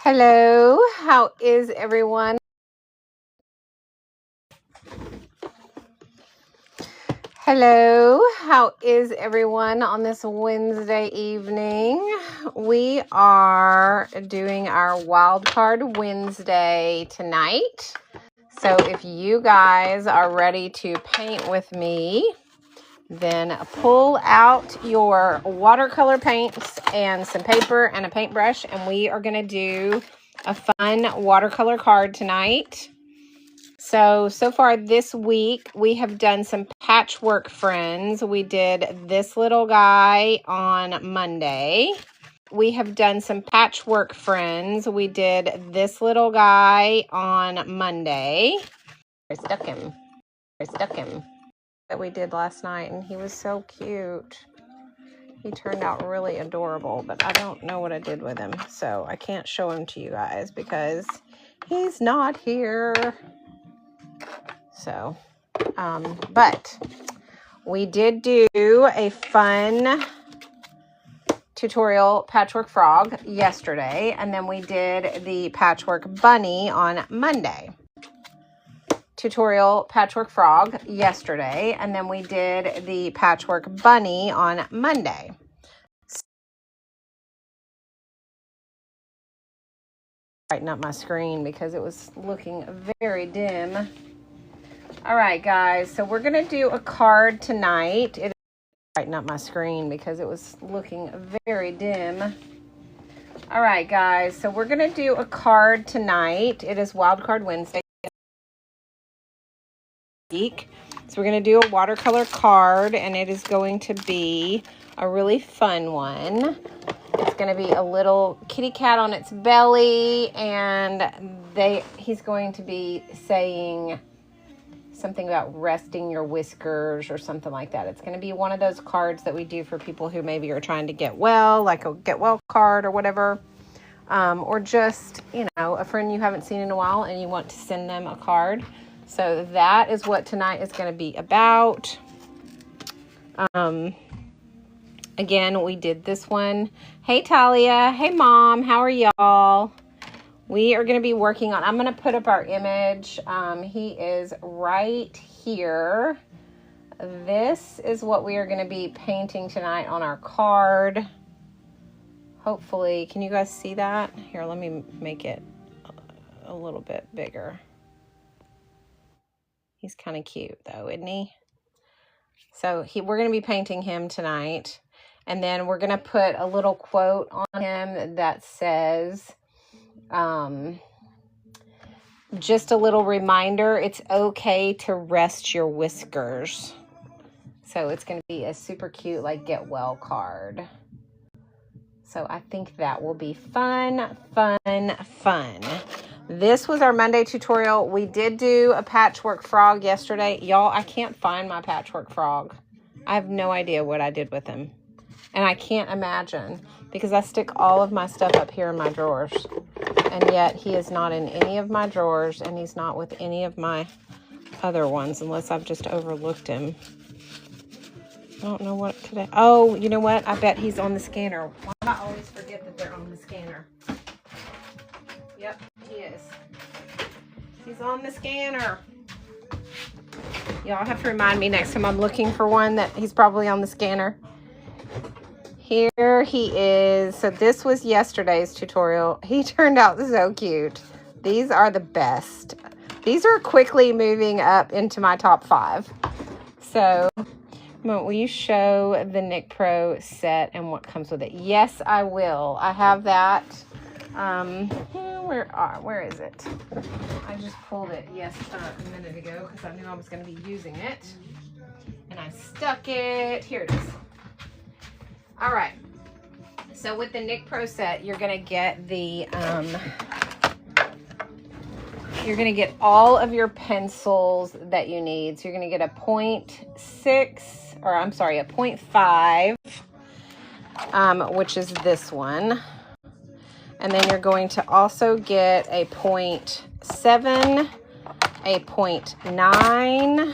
Hello, how is everyone? Hello, how is everyone on this Wednesday evening? We are doing our Wildcard Wednesday tonight. So if you guys are ready to paint with me, then pull out your watercolor paints and some paper and a paintbrush, and we are going to do a fun watercolor card tonight. So far this week, we have done some patchwork friends. We did this little guy on Monday. We have done some patchwork friends. We did this little guy on Monday. I stuck him. That we did last night, and he was so cute. He turned out really adorable, but I don't know what I did with him, so I can't show him to you guys because he's not here. So, but we did do a fun tutorial patchwork frog yesterday, and then we did the patchwork bunny on Monday. Tutorial patchwork frog yesterday, and then we did the patchwork bunny on Monday. Brighten up my screen because it was looking very dim. All right, guys, so we're gonna do a card tonight. Brighten up my screen because it was looking very dim. All right, guys, so we're gonna do a card tonight. It is Wildcard Wednesday. So we're going to do a watercolor card, and it is going to be a really fun one. It's going to be a little kitty cat on its belly, and he's going to be saying something about resting your whiskers or something like that. It's going to be one of those cards that we do for people who maybe are trying to get well, like a get well card or whatever. Or just, you know, a friend you haven't seen in a while and you want to send them a card. So that is what tonight is going to be about. Again, we did this one. Hey, Talia. Hey, Mom. How are y'all? We are going to be working on, I'm going to put up our image. He is right here. This is what we are going to be painting tonight on our card. Hopefully, can you guys see that? Here, let me make it a little bit bigger. He's kind of cute, though, isn't he? So we're going to be painting him tonight. And then we're going to put a little quote on him that says, just a little reminder, it's okay to rest your whiskers. So it's going to be a super cute, like, get well card. So I think that will be fun. This was our Monday tutorial. We did do a patchwork frog yesterday. Y'all, I can't find my patchwork frog. I have no idea what I did with him. And I can't imagine because I stick all of my stuff up here in my drawers. And yet he is not in any of my drawers, and he's not with any of my other ones unless I've just overlooked him. I don't know what today. Oh, you know what? I bet he's on the scanner. Why do I always forget that they're on the scanner? Yep, he is. He's on the scanner. Y'all have to remind me next time I'm looking for one that he's probably on the scanner. Here he is. So this was yesterday's tutorial. He turned out so cute. These are the best. These are quickly moving up into my top 5. So, will you show the Nick Pro set and what comes with it? Yes, I will. I have that. Where is it? I just pulled it a minute ago because I knew I was going to be using it. And I stuck it. Here it is. All right. So with the Nick Pro set, you're going to get the you're going to get all of your pencils that you need. So you're going to get a 0.6, or I'm sorry, a 0.5, which is this one. And then you're going to also get a 0.7, a 0.9,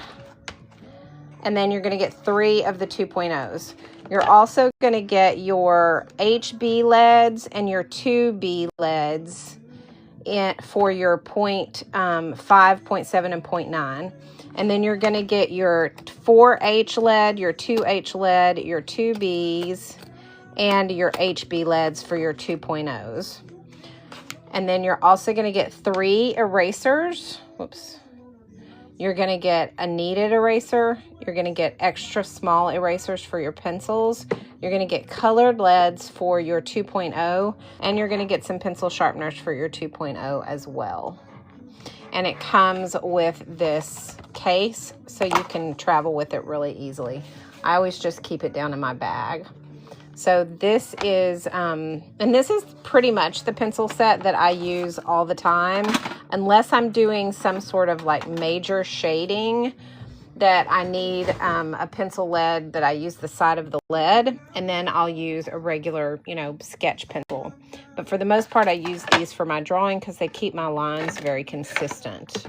and then you're going to get 3 of the 2.0s. You're also going to get your HB leads and your 2B leads for your 0.5, 0.7, and 0.9. And then you're going to get your 4H lead, your 2H lead, your 2Bs, and your HB leads for your 2.0s. And then you're also going to get 3 erasers. Whoops. You're going to get a kneaded eraser. You're going to get extra small erasers for your pencils. You're going to get colored leads for your 2.0. And you're going to get some pencil sharpeners for your 2.0 as well. And it comes with this case, so you can travel with it really easily. I always just keep it down in my bag. So this is, and this is pretty much the pencil set that I use all the time, unless I'm doing some sort of like major shading that I need a pencil lead that I use the side of the lead, and then I'll use a regular, you know, sketch pencil. But for the most part, I use these for my drawing because they keep my lines very consistent.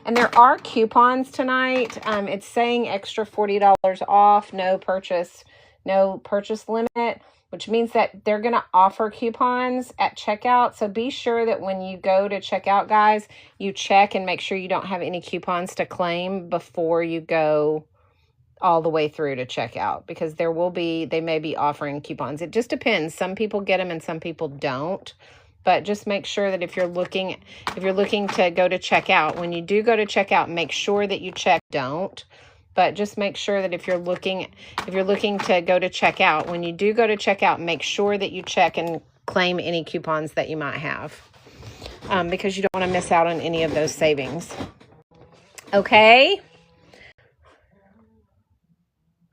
And there are coupons tonight. It's saying extra $40 off, no purchase limit, which means that they're going to offer coupons at checkout. So be sure that when you go to checkout, guys, you check and make sure you don't have any coupons to claim before you go all the way through to checkout, because they may be offering coupons. It just depends. Some people get them and some people don't. But just make sure that if you're looking to go to checkout, when you do go to checkout, make sure that you check don't. But just make sure that if you're looking to go to checkout, when you do go to checkout, make sure that you check and claim any coupons that you might have, because you don't want to miss out on any of those savings. Okay?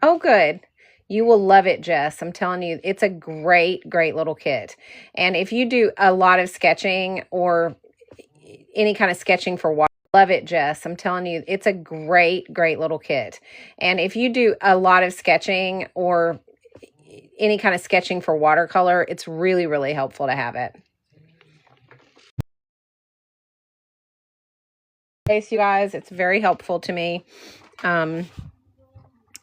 Oh, good. You will love it, Jess. I'm telling you, it's a great, great little kit. And if you do a lot of sketching or any kind of sketching for water, love it, Jess. I'm telling you, it's a great, great little kit. And if you do a lot of sketching or any kind of sketching for watercolor, it's really, really helpful to have it. Thanks, you guys. It's very helpful to me.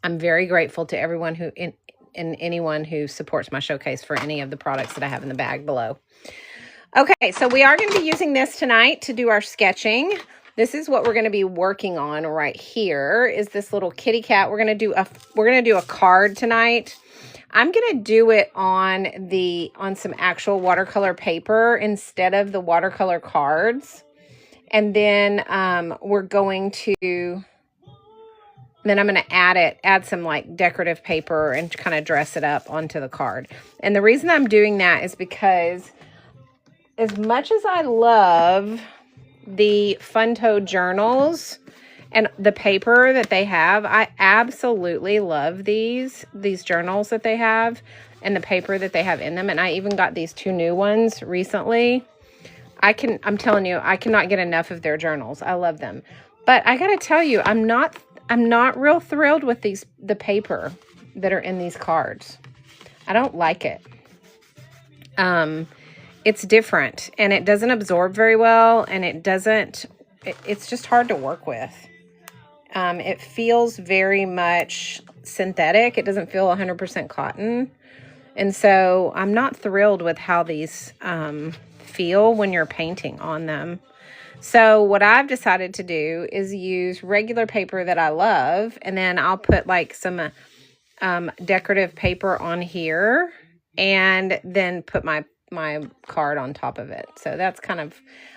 I'm very grateful to everyone and anyone who supports my showcase for any of the products that I have in the bag below. Okay, so we are going to be using this tonight to do our sketching. This is what we're going to be working on right here, is this little kitty cat. We're going to do a card tonight. I'm going to do it on some actual watercolor paper instead of the watercolor cards. And then I'm going to add some like decorative paper and kind of dress it up onto the card. And the reason I'm doing that is because as much as I love the Funto journals and the paper that they have, I absolutely love these journals that they have and the paper that they have in them. And I even got these 2 new ones recently. I'm telling you, I cannot get enough of their journals. I love them. But I got to tell you, I'm not real thrilled with the paper that are in these cards. I don't like it. It's different and it doesn't absorb very well, and it's just hard to work with. It feels very much synthetic. It doesn't feel 100% cotton. And so I'm not thrilled with how these feel when you're painting on them. So what I've decided to do is use regular paper that I love, and then I'll put like some decorative paper on here and then put my card on top of it. So that's kind of,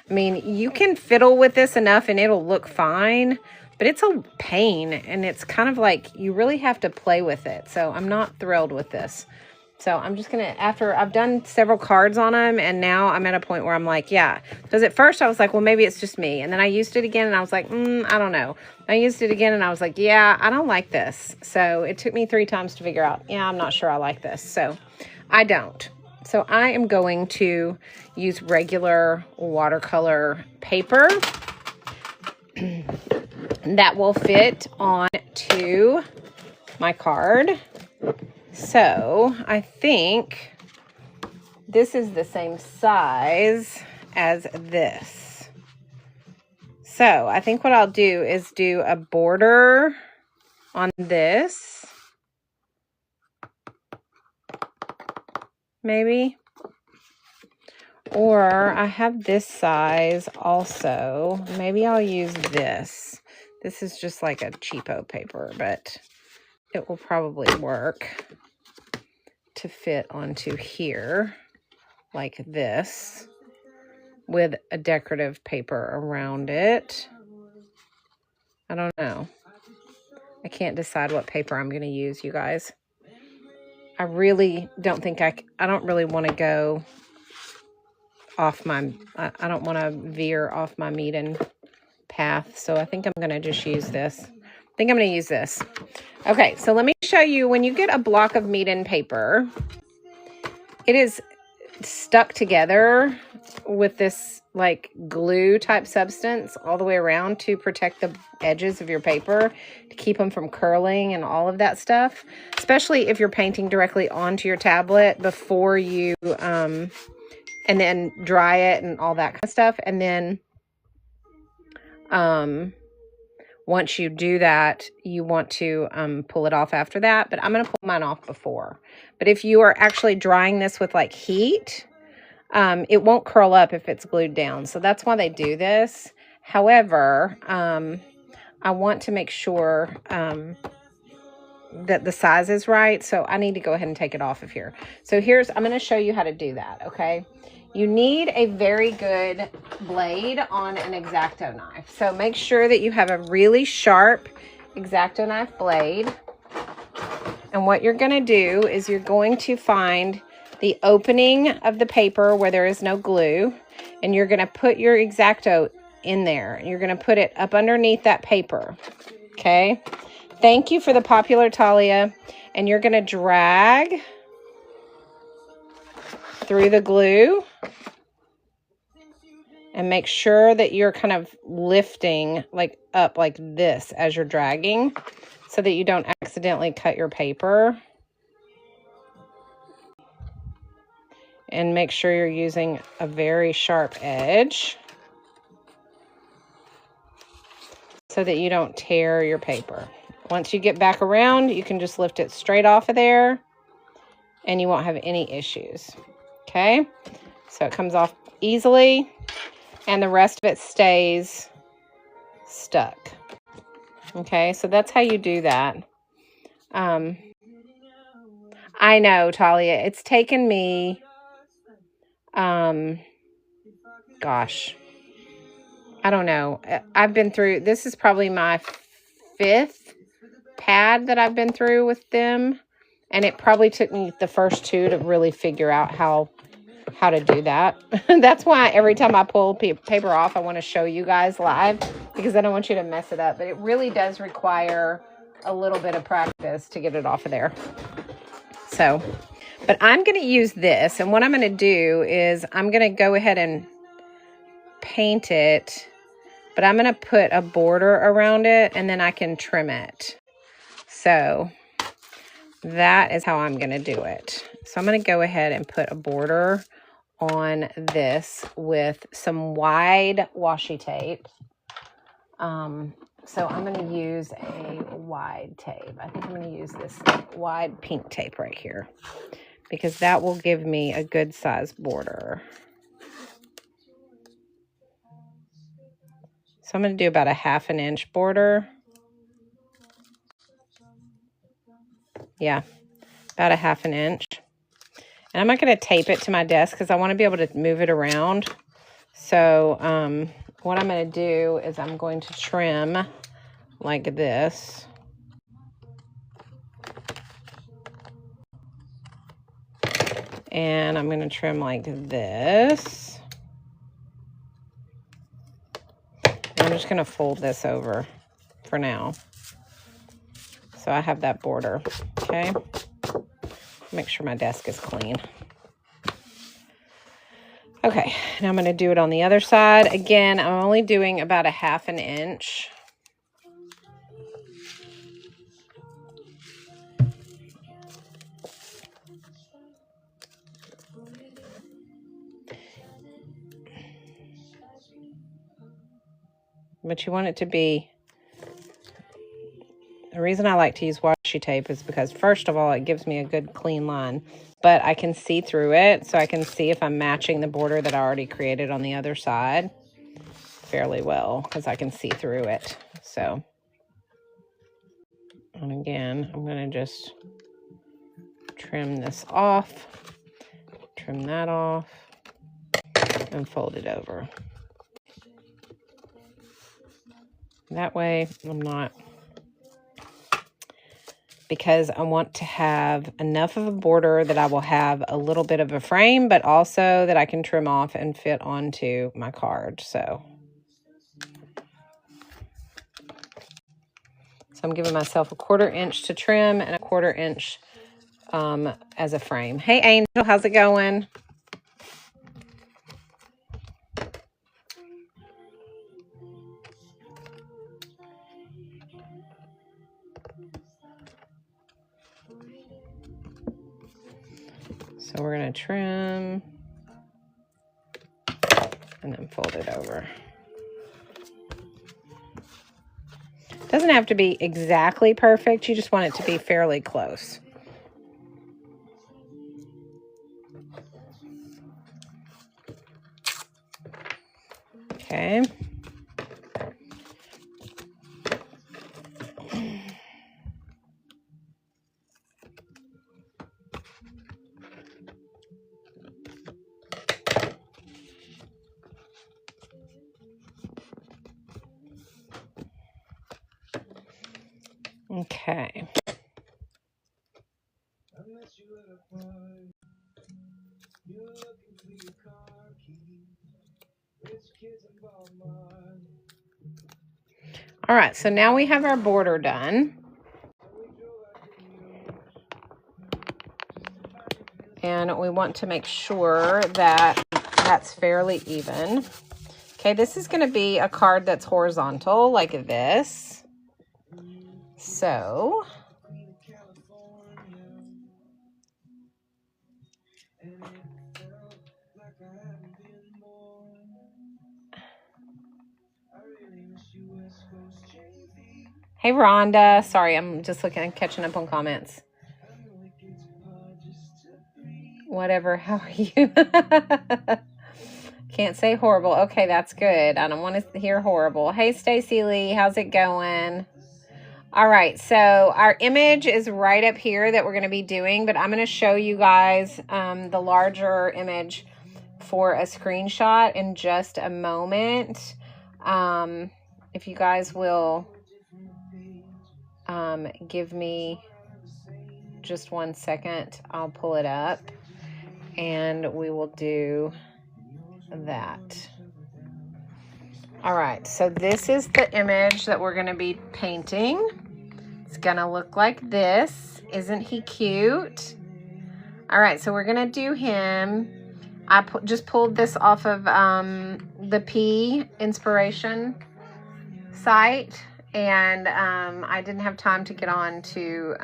I mean, you can fiddle with this enough and it'll look fine, but it's a pain, and it's kind of like you really have to play with it. So I'm not thrilled with this. So I'm just going to, after I've done several cards on them, and now I'm at a point where I'm like, yeah. Because at first I was like, well, maybe it's just me. And then I used it again and I was like, I don't know. I used it again and I was like, yeah, I don't like this. So it took me 3 times to figure out, yeah, I'm not sure I like this. So I don't. So I am going to use regular watercolor paper that will fit onto my card. So I think this is the same size as this. So I think what I'll do is do a border on this. Maybe. Or I have this size also. Maybe I'll use this. This is just like a cheapo paper, but it will probably work to fit onto here like this with a decorative paper around it. I don't know. I can't decide what paper I'm going to use, you guys. I really don't think I don't really want to go off my, I don't want to veer off my meeting path. So I think I'm going to just use this. I think I'm going to use this. Okay, so let me show you, when you get a block of meeting paper, it is stuck together with this like glue type substance all the way around to protect the edges of your paper, to keep them from curling and all of that stuff, especially if you're painting directly onto your tablet before you and then dry it and all that kind of stuff. And then once you do that, you want to pull it off after that. But I'm going to pull mine off before. But if you are actually drying this with like heat, it won't curl up if it's glued down. So that's why they do this. However, I want to make sure that the size is right. So I need to go ahead and take it off of here. So I'm going to show you how to do that. Okay. You need a very good blade on an X-Acto knife. So make sure that you have a really sharp X-Acto knife blade. And what you're going to do is you're going to find the opening of the paper where there is no glue, and you're going to put your X-Acto in there. And you're going to put it up underneath that paper. Okay. Thank you for the popular Talia. And you're going to drag through the glue and make sure that you're kind of lifting like up like this as you're dragging so that you don't accidentally cut your paper. And make sure you're using a very sharp edge so that you don't tear your paper. Once you get back around, you can just lift it straight off of there and you won't have any issues. Okay, so it comes off easily and the rest of it stays stuck. Okay, so that's how you do that. I know, Talia, it's taken me, gosh, I don't know. I've been through, this is probably my 5th pad that I've been through with them. And it probably took me the first 2 to really figure out how to do that. That's why every time I pull paper off, I want to show you guys live, because I don't want you to mess it up. But it really does require a little bit of practice to get it off of there. So, but I'm going to use this. And what I'm going to do is I'm going to go ahead and paint it, but I'm going to put a border around it and then I can trim it. So that is how I'm going to do it. So I'm going to go ahead and put a border on this with some wide washi tape. So I'm going to use a wide tape. I think I'm going to use this wide pink tape right here, because that will give me a good size border. So I'm going to do about a 1/2 inch border. Yeah, about a 1/2 inch. And I'm not going to tape it to my desk because I want to be able to move it around. So what I'm going to do is I'm going to trim like this. And I'm going to trim like this. And I'm just going to fold this over for now. So I have that border, okay? Make sure my desk is clean. Okay, now I'm going to do it on the other side. Again, I'm only doing about a 1/2 inch. but you want it to be... The reason I like to use washi tape is because, first of all, it gives me a good clean line, but I can see through it, so I can see if I'm matching the border that I already created on the other side fairly well, because I can see through it. So, and again, I'm going to just trim this off, trim that off, and fold it over. That way I'm not... Because I want to have enough of a border that I will have a little bit of a frame, but also that I can trim off and fit onto my card. So I'm giving myself a 1/4 inch to trim and a 1/4 inch as a frame. Hey, Angel, how's it going? So we're going to trim and then fold it over. It doesn't have to be exactly perfect. You just want it to be fairly close. Okay. Okay. All right, so now we have our border done. And we want to make sure that that's fairly even. Okay, this is going to be a card that's horizontal like this. So hey, Rhonda. Sorry, I'm just catching up on comments. Whatever, how are you? Can't say horrible. Okay, that's good. I don't want to hear horrible. Hey, Stacy Lee, how's it going? All right, so our image is right up here that we're going to be doing, but I'm going to show you guys the larger image for a screenshot in just a moment. If you guys will give me just 1 second, I'll pull it up and we will do that. All right, so this is the image that we're going to be painting. It's going to look like this. Isn't he cute? All right, so we're going to do him. I just pulled this off of the P Inspiration site, and I didn't have time to get on to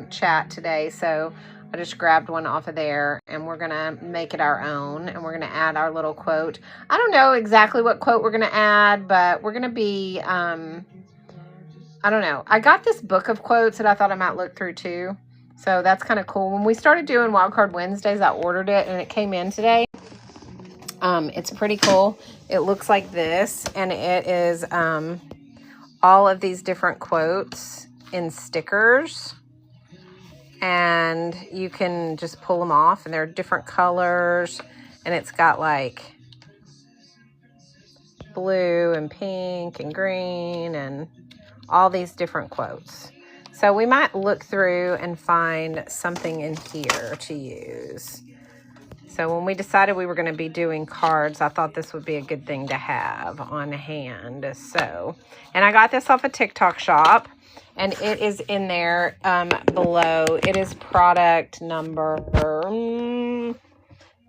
chat today, so I just grabbed one off of there, and we're going to make it our own, and we're going to add our little quote. I don't know exactly what quote we're going to add, but we're going to be, I don't know. I got this book of quotes that I thought I might look through too, so that's kind of cool. When we started doing Wildcard Wednesdays, I ordered it, and it came in today. It's pretty cool. It looks like this, and it is all of these different quotes in stickers. And you can just pull them off, and they're different colors, and it's got like blue and pink and green and all these different quotes. So we might look through and find something in here to use. So when we decided we were going to be doing cards, I thought this would be a good thing to have on hand. So, and I got this off a TikTok shop. And it is in there below. It is product number,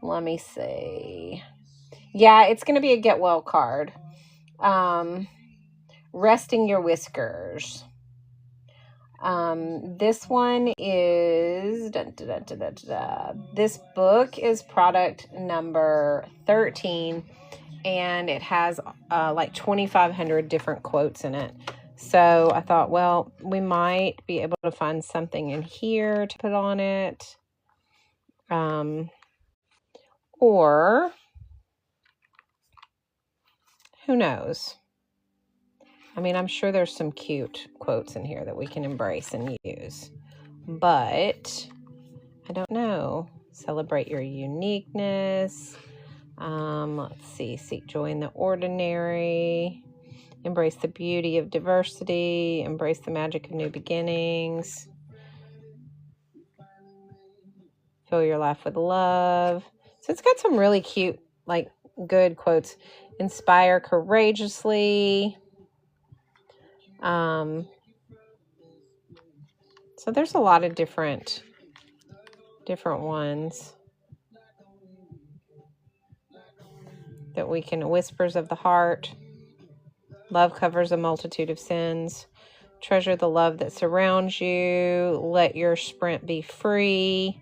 let me see. Yeah, it's going to be a get well card. Resting Your Whiskers. This one is, this book is product number 13. and it has like 2,500 different quotes in it. So I thought, well, we might be able to find something in here to put on it. Or who knows? I mean, I'm sure there's some cute quotes in here that we can embrace and use, but I don't know. Celebrate your uniqueness. Let's see. Seek joy in the ordinary. Embrace the beauty of diversity. Embrace the magic of new beginnings. Fill your life with love. So it's got some really cute, like, good quotes. Inspire courageously. So there's a lot of different ones that we can. Whispers of the heart. Love covers a multitude of sins. Treasure the love that surrounds you. Let your sprint be free.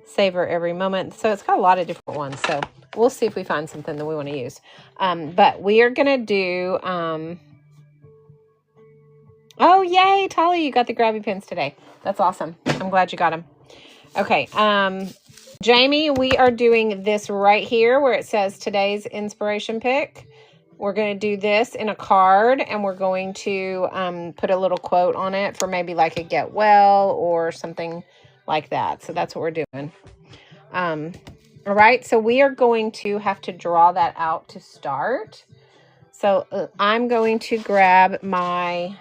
Savor every moment. So it's got a lot of different ones. So we'll see if we find something that we want to use. But we are going to do... Oh, yay, Tali, you got the grabby pins today. That's awesome. I'm glad you got them. Okay. Jamie, we are doing this right here where it says today's inspiration pick. We're going to do this in a card, and we're going to put a little quote on it for maybe like a get well or something like that. So that's what we're doing. All right. So we are going to have to draw that out to start. So I'm going to grab my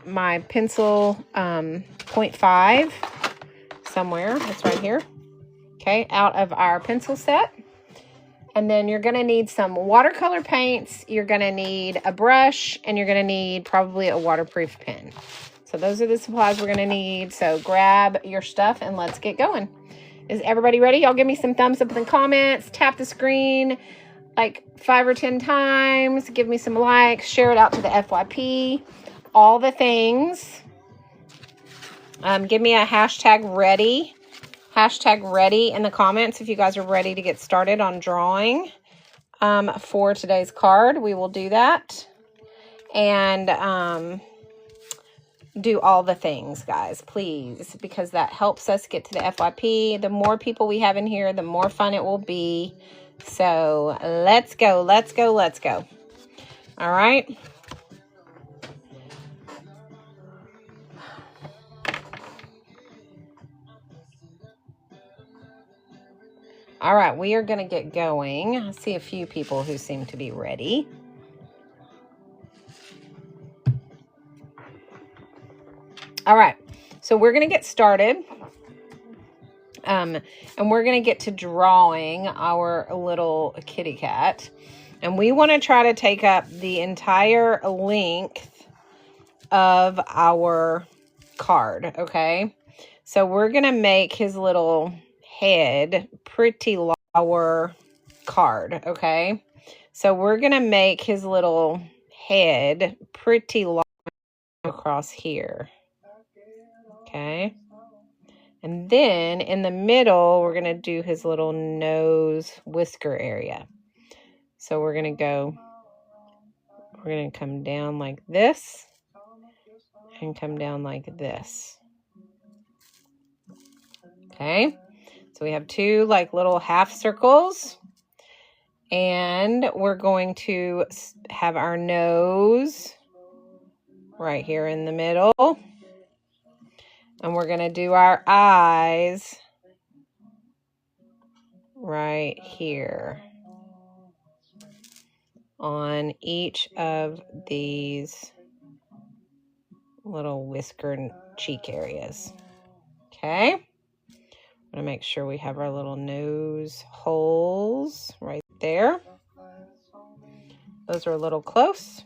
my pencil 0.5 somewhere. It's right here. Okay. Out of our pencil set. And then you're going to need some watercolor paints. You're going to need a brush, and you're going to need probably a waterproof pen. So those are the supplies we're going to need. So grab your stuff and let's get going. Is everybody ready? Y'all give me some thumbs up in the comments. Tap the screen like 5 or 10 times. Give me some likes. Share it out to the FYP. All the things. Give me a hashtag ready. Hashtag ready in the comments if you guys are ready to get started on drawing for today's card. We will do that. And do all the things, guys, please, because that helps us get to the FYP. The more people we have in here, the more fun it will be. So let's go, let's go, let's go. All right. All right, we are going to get going. I see a few people who seem to be ready. All right, so we're going to get started. And we're going to get to drawing our little kitty cat. And we want to try to take up the entire length of our card, okay? So we're going to make his little head pretty long. Our card, okay? So we're going to make his little head pretty long across here, okay? And then in the middle, we're going to do his little nose whisker area. So we're going to come down like this and come down like this. Okay. So we have two like little half circles, and we're going to have our nose right here in the middle. And we're going to do our eyes right here on each of these little whisker cheek areas. Okay. I'm going to make sure we have our little nose holes right there. Those are a little close.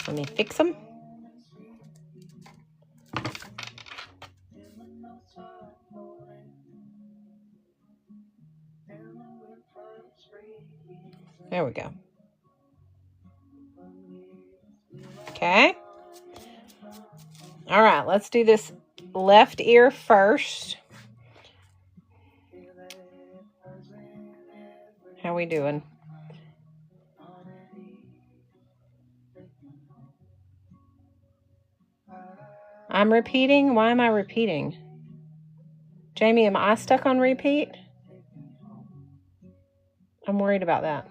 Let me fix them. There we go. Okay. All right, let's do this left ear first. How we doing? I'm repeating? Why am I repeating? Jamie, am I stuck on repeat? I'm worried about that.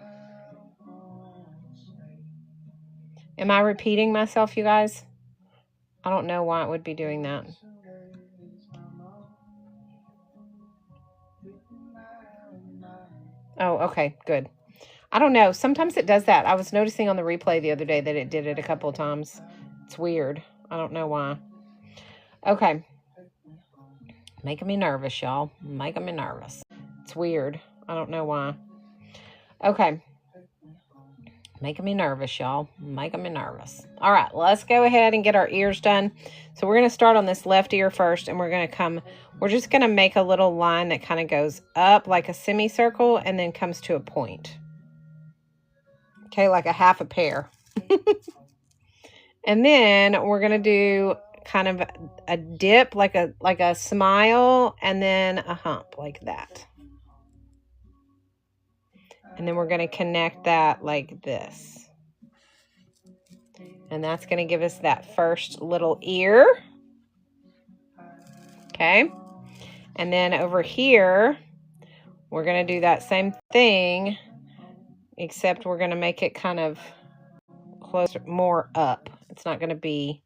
Am I repeating myself, you guys? I don't know why it would be doing that. Oh, okay, good. I don't know. Sometimes it does that. I was noticing on the replay the other day that it did it a couple of times. It's weird. I don't know why. Okay. Making me nervous, y'all. Making me nervous. It's weird. I don't know why. Okay. Making me nervous, y'all. Making me nervous. All right, let's go ahead and get our ears done. So we're going to start on this left ear first, and we're just going to make a little line that kind of goes up like a semicircle and then comes to a point. Okay, like a half a pear. And then we're going to do kind of a dip, like a smile, and then a hump like that. And then we're going to connect that like this. And that's going to give us that first little ear. Okay. And then over here, we're going to do that same thing, except we're going to make it kind of closer, more up. It's not going to be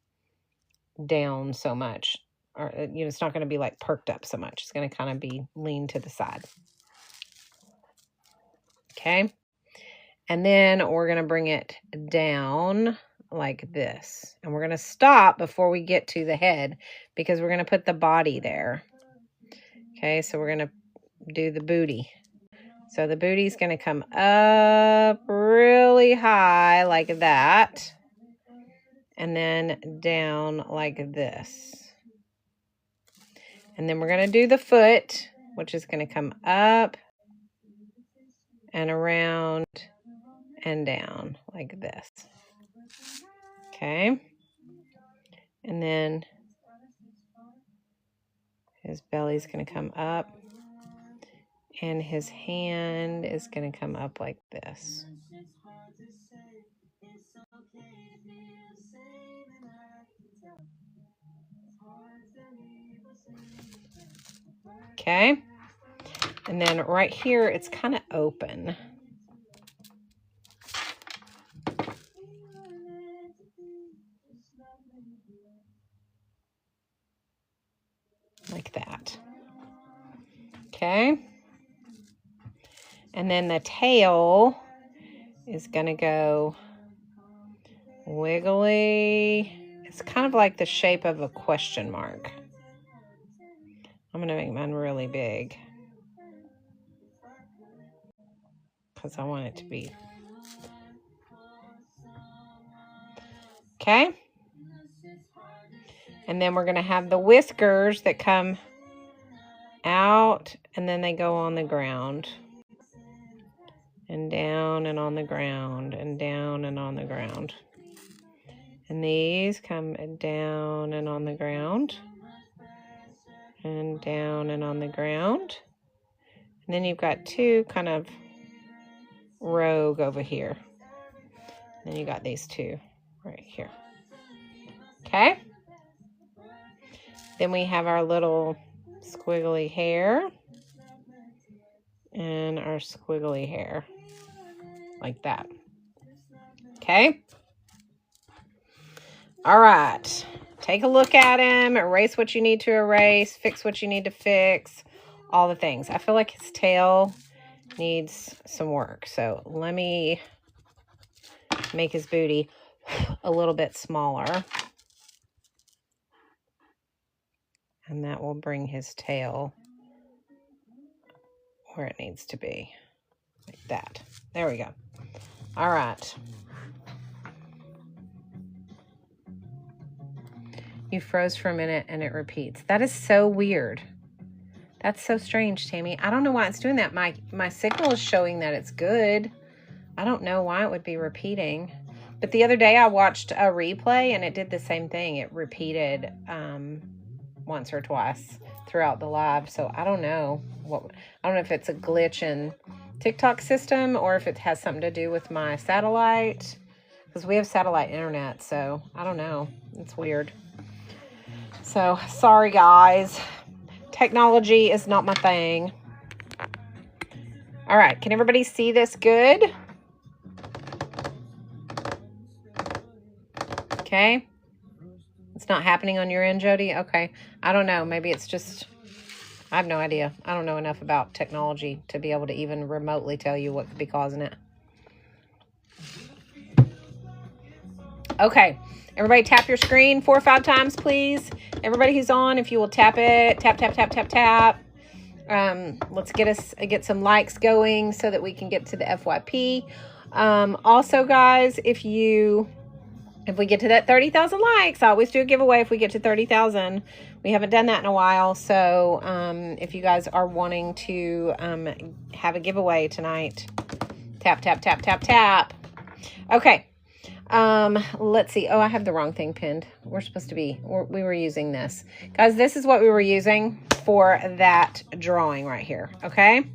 down so much. Or, it's not going to be like perked up so much. It's going to kind of be lean to the side. Okay. And then we're going to bring it down like this. And we're going to stop before we get to the head because we're going to put the body there. Okay, so we're going to do the booty. So the booty's going to come up really high like that. And then down like this. And then we're going to do the foot, which is going to come up and around and down like this. Okay. And then his belly's going to come up. And his hand is going to come up like this. Okay. And then right here, it's kind of open. Like that. Okay. And then the tail is going to go wiggly. It's kind of like the shape of a question mark. I'm going to make mine really big because I want it to be. Okay. And then we're going to have the whiskers that come out and then they go on the ground. And down and on the ground and down and on the ground. And these come down and on the ground. And down and on the ground. And then you've got two kind of rogue over here. And then you got these two right here. Okay. Then we have our little squiggly hair. And our squiggly hair. Like that. Okay. All right. Take a look at him. Erase what you need to erase. Fix what you need to fix. All the things. I feel like his tail needs some work. So let me make his booty a little bit smaller. And that will bring his tail where it needs to be. Like that. There we go. All right. You froze for a minute and it repeats. That is so weird. That's so strange, Tammy. I don't know why it's doing that. My signal is showing that it's good. I don't know why it would be repeating. But the other day I watched a replay and it did the same thing. It repeated once or twice throughout the live. So I don't know. I don't know if it's a glitch in TikTok system or if it has something to do with my satellite. Because we have satellite internet, so I don't know. It's weird. So, sorry guys. Technology is not my thing. All right, can everybody see this good? Okay. It's not happening on your end, Jody? Okay. I don't know. Maybe it's just, I have no idea. I don't know enough about technology to be able to even remotely tell you what could be causing it. Okay. Everybody tap your screen 4 or 5 times, please. Everybody who's on, if you will tap it. Tap, tap, tap, tap, tap. Let's get some likes going so that we can get to the FYP. Also, guys, if we get to that 30,000 likes, I always do a giveaway if we get to 30,000. We haven't done that in a while. So, if you guys are wanting to, have a giveaway tonight, tap, tap, tap, tap, tap. Okay. Let's see. Oh, I have the wrong thing pinned. We were using this. Guys, this is what we were using for that drawing right here. Okay.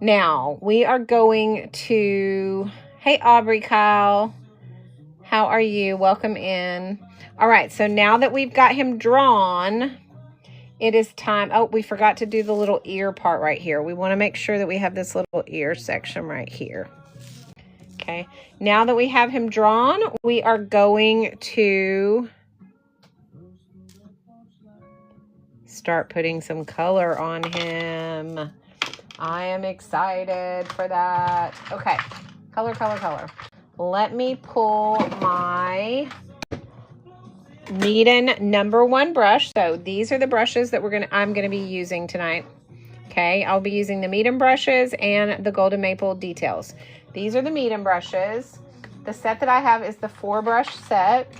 Now, we are going to, hey, Aubrey Kyle. How are you? Welcome in. All right, so now that we've got him drawn, it is time. Oh, we forgot to do the little ear part right here. We want to make sure that we have this little ear section right here. Okay, now that we have him drawn, we are going to start putting some color on him. I am excited for that. Okay, color, color, color. Let me pull my Meeden #1 brush. So these are the brushes that I'm gonna be using tonight. Okay, I'll be using the Meeden brushes and the Golden Maple details. These are the Meeden brushes. The set that I have is the 4-brush set.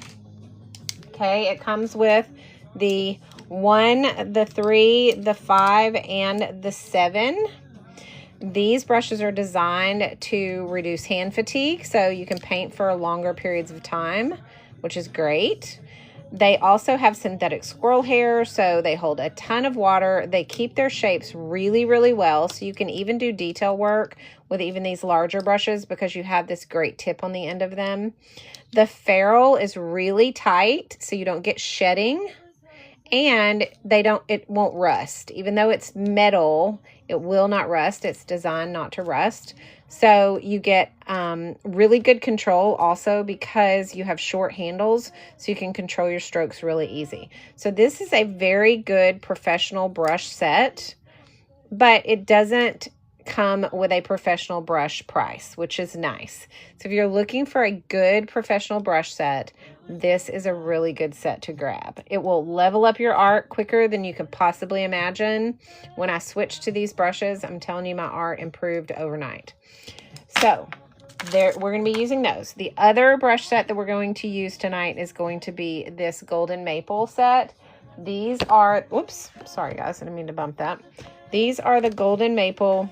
Okay, it comes with the 1, the 3, the 5, and the 7. These brushes are designed to reduce hand fatigue, so you can paint for longer periods of time, which is great. They also have synthetic squirrel hair, so they hold a ton of water. They keep their shapes really, really well, so you can even do detail work with even these larger brushes because you have this great tip on the end of them. The ferrule is really tight, so you don't get shedding, and it won't rust. Even though it's metal, it will not rust. It's designed not to rust. So you get really good control also because you have short handles, so you can control your strokes really easy. So this is a very good professional brush set, but it doesn't come with a professional brush price, which is nice. So if you're looking for a good professional brush set, this is a really good set to grab. It will level up your art quicker than you could possibly imagine. When I switched to these brushes, I'm telling you, my art improved overnight. So we're going to be using those. The other brush set that we're going to use tonight is going to be this Golden Maple set. These are, whoops, sorry guys, I didn't mean to bump that. These are the Golden Maple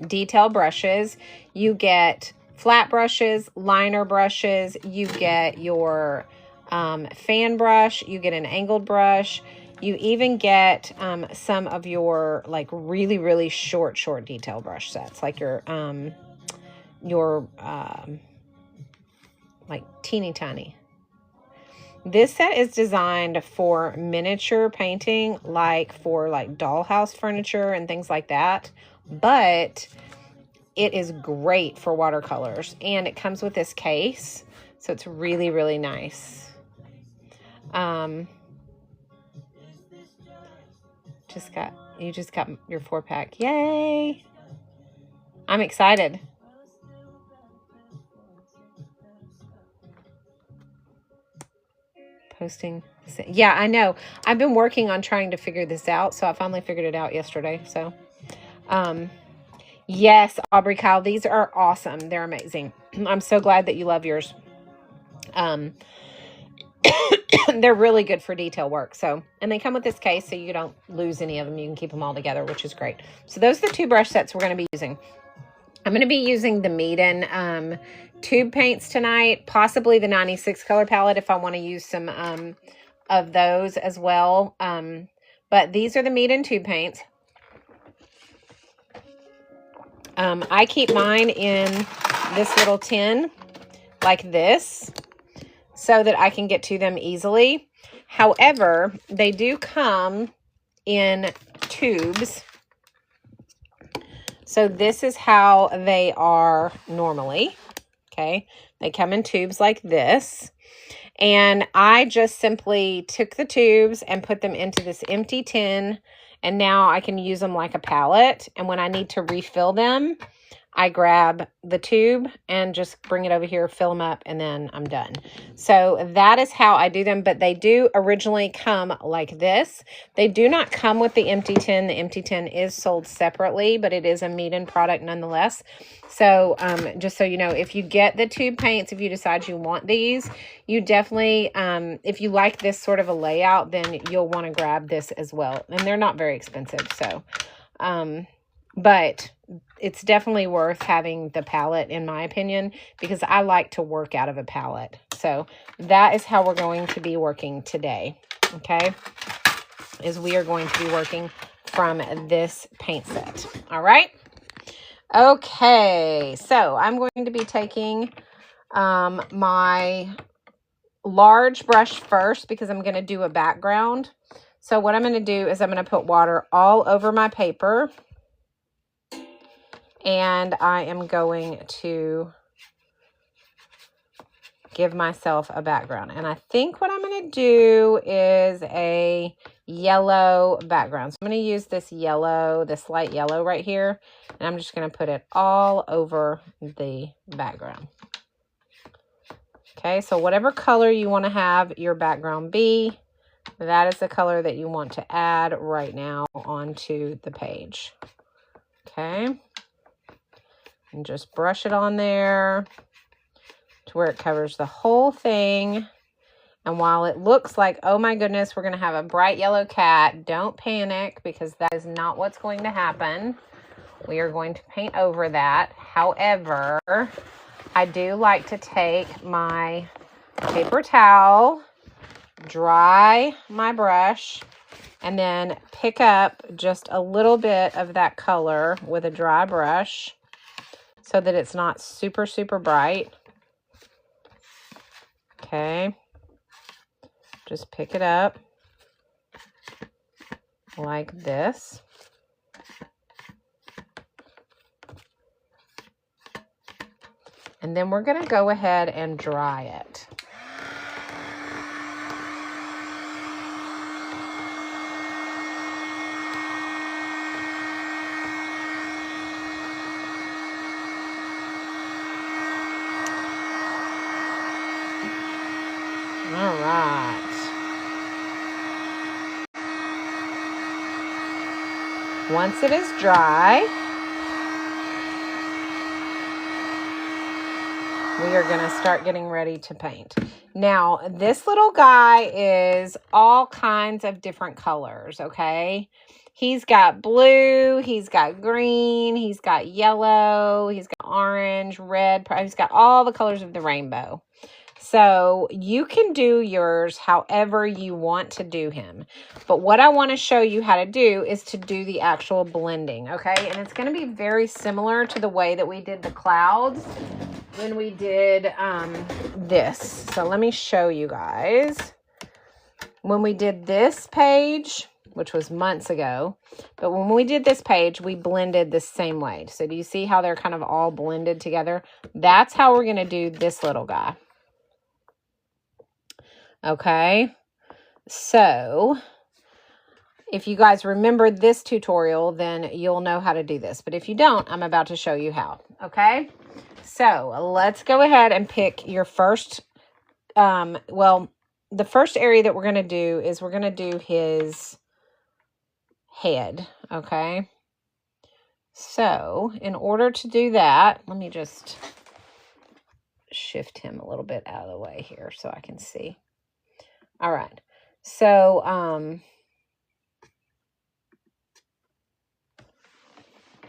detail brushes. You get flat brushes, liner brushes, you get your fan brush, you get an angled brush, you even get some of your like really, really short detail brush sets, like your like teeny tiny. This set is designed for miniature painting, like for like dollhouse furniture and things like that, but it is great for watercolors, and it comes with this case, so it's really, really nice. You just got your 4-pack. Yay! I'm excited. Posting. Yeah, I know. I've been working on trying to figure this out, so I finally figured it out yesterday. So, yes, Aubrey Kyle, these are awesome. They're amazing. I'm so glad that you love yours. They're really good for detail work. So, and they come with this case, so you don't lose any of them. You can keep them all together, which is great. So those are the 2 brush sets we're going to be using. I'm going to be using the Meeden tube paints tonight, possibly the 96 color palette if I want to use some of those as well. But these are the Meeden tube paints. I keep mine in this little tin like this so that I can get to them easily. However, they do come in tubes. So this is how they are normally. Okay, they come in tubes like this. And I just simply took the tubes and put them into this empty tin. And now I can use them like a palette. And when I need to refill them, I grab the tube and just bring it over here, fill them up, and then I'm done. So that is how I do them. But they do originally come like this. They do not come with the empty tin. The empty tin is sold separately, but it is a Meeden product nonetheless. So just so you know, if you get the tube paints, if you decide you want these, you definitely, if you like this sort of a layout, then you'll want to grab this as well. And they're not very expensive. So, but it's definitely worth having the palette, in my opinion, because I like to work out of a palette. So that is how we're going to be working today, okay, is we are going to be working from this paint set. All right. Okay, so I'm going to be taking my large brush first because I'm going to do a background. So what I'm going to do is I'm going to put water all over my paper. And I am going to give myself a background. And I think what I'm going to do is a yellow background. So I'm going to use this yellow, this light yellow right here. And I'm just going to put it all over the background. Okay, so whatever color you want to have your background be, that is the color that you want to add right now onto the page. Okay. And just brush it on there to where it covers the whole thing. And while it looks like, oh my goodness, we're going to have a bright yellow cat, don't panic because that is not what's going to happen. We are going to paint over that. However, I do like to take my paper towel, dry my brush, and then pick up just a little bit of that color with a dry brush, so that it's not super, super bright. Okay. Just pick it up like this. And then we're going to go ahead and dry it. All right. Once it is dry, we are going to start getting ready to paint. Now, this little guy is all kinds of different colors, okay? He's got blue, he's got green, he's got yellow, he's got orange, red, he's got all the colors of the rainbow. So you can do yours however you want to do him. But what I want to show you how to do is to do the actual blending, okay? And it's going to be very similar to the way that we did the clouds when we did this. So let me show you guys. When we did this page, which was months ago, but when we did this page, we blended the same way. So do you see how they're kind of all blended together? That's how we're going to do this little guy. Okay, so if you guys remember this tutorial, then you'll know how to do this. But if you don't, I'm about to show you how. Okay, so let's go ahead and pick your first, well, the first area that we're going to do is we're going to do his head. Okay, so in order to do that, let me just shift him a little bit out of the way here so I can see. All right, so, all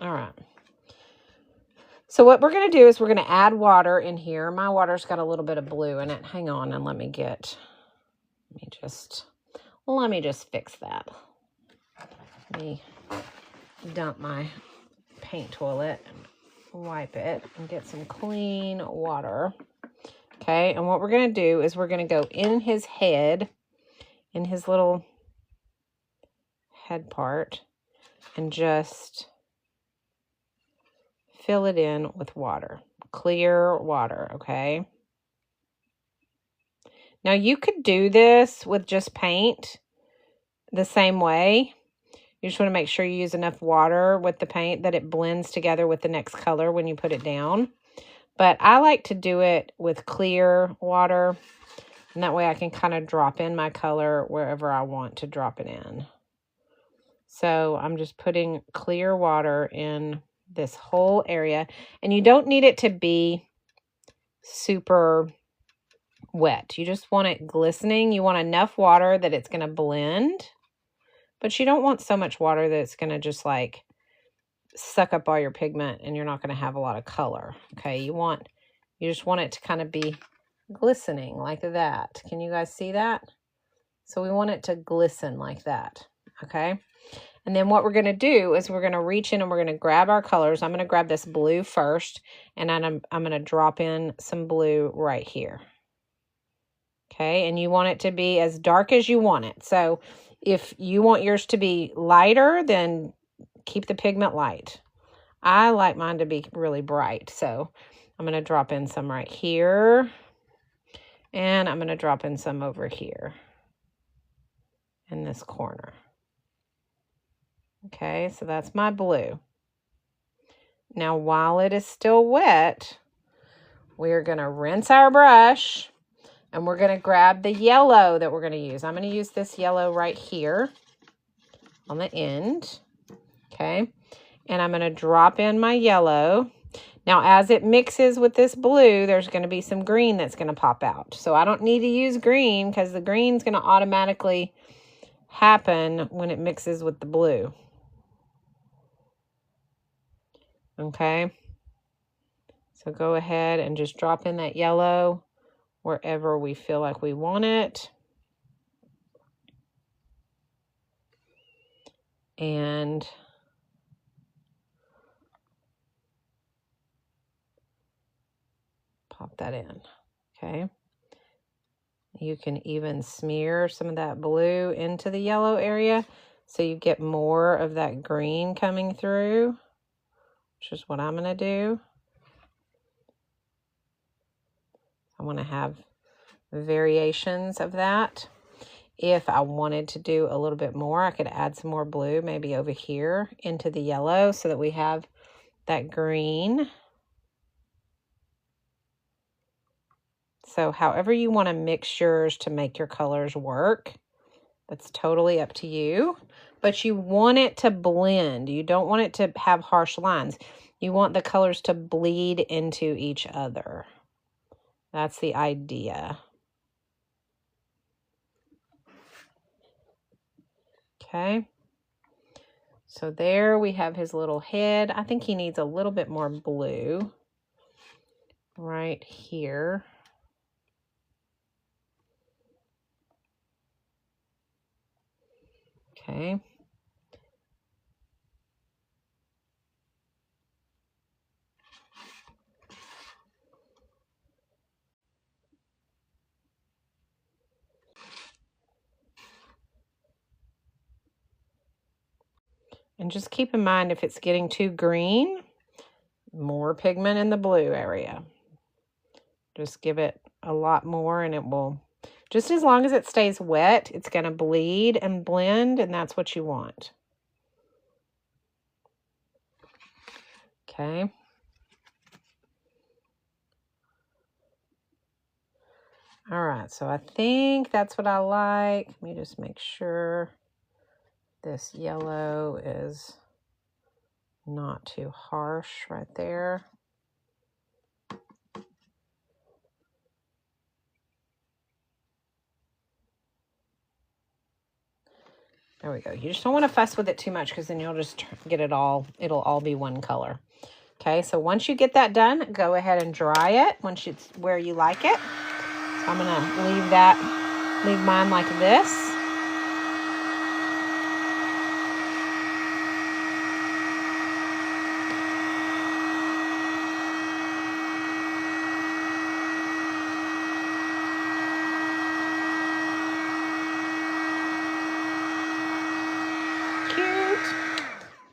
right. So what we're going to do is we're going to add water in here. My water's got a little bit of blue in it. Hang on and let me just fix that. Let me dump my paint toilet and wipe it and get some clean water. Okay, and what we're going to do is we're going to go in his head, in his little head part, and just fill it in with water. Clear water, okay? Now, you could do this with just paint the same way. You just want to make sure you use enough water with the paint that it blends together with the next color when you put it down. But I like to do it with clear water, and that way I can kind of drop in my color wherever I want to drop it in. So I'm just putting clear water in this whole area, and you don't need it to be super wet. You just want it glistening. You want enough water that it's going to blend, but you don't want so much water that it's going to just like suck up all your pigment and you're not going to have a lot of color. Okay, you just want it to kind of be glistening like that. Can you guys see that? So we want it to glisten like that. Okay, and then what we're going to do is we're going to reach in and we're going to grab our colors. I'm going to grab this blue first, and I'm going to drop in some blue right here. Okay, and you want it to be as dark as you want it. So if you want yours to be lighter, then keep the pigment light. I like mine to be really bright, so I'm going to drop in some right here, and I'm going to drop in some over here in this corner. Okay, so that's my blue. Now, while it is still wet, we're going to rinse our brush, and we're going to grab the yellow that we're going to use. I'm going to use this yellow right here on the end. Okay, and I'm going to drop in my yellow. Now, as it mixes with this blue, there's going to be some green that's going to pop out. So I don't need to use green because the green's going to automatically happen when it mixes with the blue. Okay, so go ahead and just drop in that yellow wherever we feel like we want it. And pop that in, okay? You can even smear some of that blue into the yellow area so you get more of that green coming through, which is what I'm going to do. I want to have variations of that. If I wanted to do a little bit more, I could add some more blue, maybe over here into the yellow so that we have that green. So however you want to mix yours to make your colors work, that's totally up to you. But you want it to blend. You don't want it to have harsh lines. You want the colors to bleed into each other. That's the idea. Okay. So there we have his little head. I think he needs a little bit more blue right here. Okay. And just keep in mind, if it's getting too green, more pigment in the blue area. Just give it a lot more and it will, just as long as it stays wet, it's going to bleed and blend, and that's what you want. Okay. All right, so I think that's what I like. Let me just make sure this yellow is not too harsh right there. There we go. You just don't want to fuss with it too much because then you'll just get it all, it'll all be one color. Okay, so once you get that done, go ahead and dry it once it's where you like it. So I'm going to leave mine like this.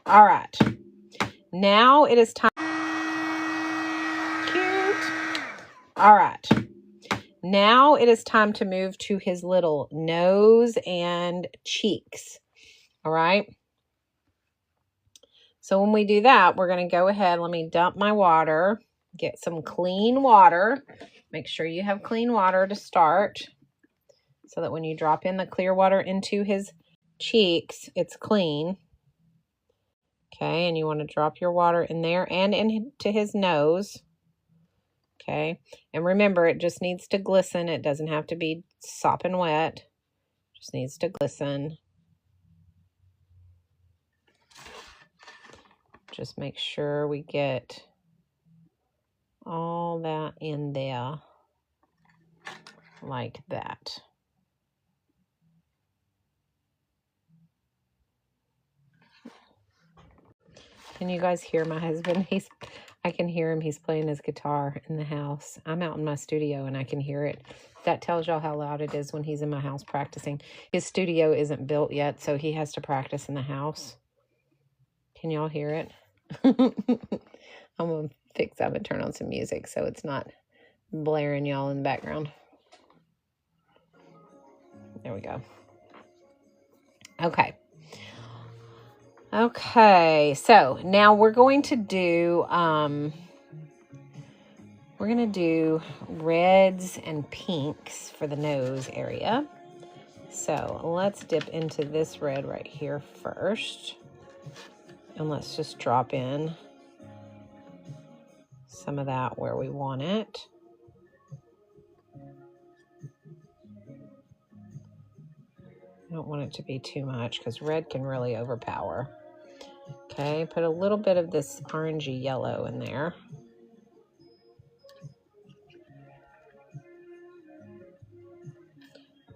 All right. Now it is time. Cute. All right. Now it is time to move to his little nose and cheeks. All right. So when we do that, we're going to go ahead. Let me dump my water. Get some clean water. Make sure you have clean water to start, so that when you drop in the clear water into his cheeks, it's clean. Okay, and you want to drop your water in there and into his nose. Okay, and remember, it just needs to glisten. It doesn't have to be sopping wet. It just needs to glisten. Just make sure we get all that in there like that. Can you guys hear my husband? I can hear him. He's playing his guitar in the house. I'm out in my studio and I can hear it. That tells y'all how loud it is when he's in my house practicing. His studio isn't built yet, so he has to practice in the house. Can y'all hear it? I'm going to turn on some music so it's not blaring y'all in the background. There we go. Okay, so now we're going to do reds and pinks for the nose area. So let's dip into this red right here first. And let's just drop in some of that where we want it. I don't want it to be too much because red can really overpower. Okay, put a little bit of this orangey yellow in there.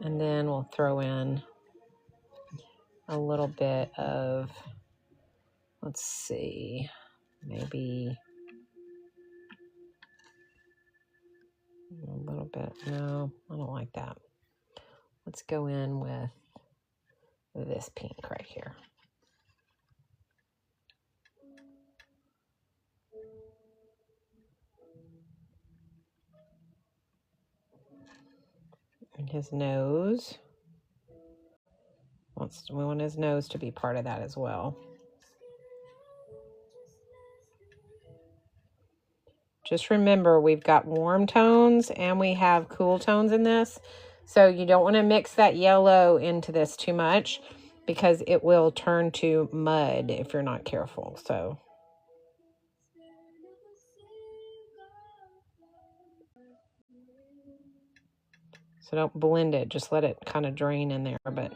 And then we'll throw in a little bit of, let's see, maybe a little bit. No, I don't like that. Let's go in with this pink right here. And his nose. We want his nose to be part of that as well. Just remember, we've got warm tones and we have cool tones in this. So you don't want to mix that yellow into this too much because it will turn to mud if you're not careful. So don't blend it. Just let it kind of drain in there, but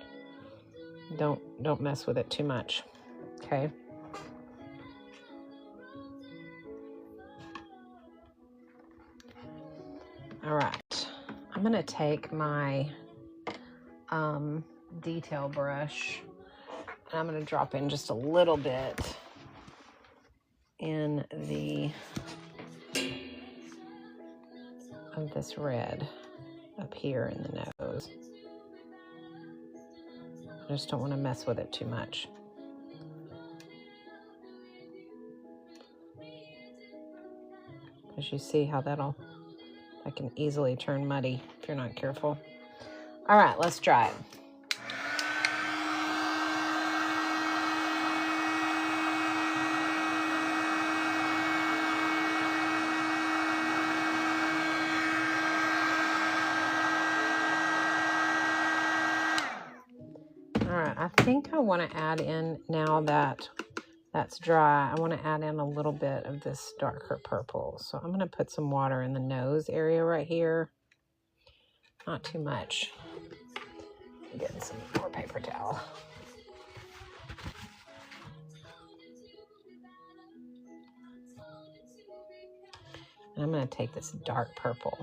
don't mess with it too much. Okay. All right. I'm going to take my detail brush and I'm going to drop in just a little bit in of this red up here in the nose. I just don't want to mess with it too much. Because you see how that can easily turn muddy if you're not careful. All right, let's try it. All right, I think I want to add in, now that that's dry, I want to add in a little bit of this darker purple. So I'm going to put some water in the nose area right here. Not too much. I'm getting some more paper towel. And I'm going to take this dark purple.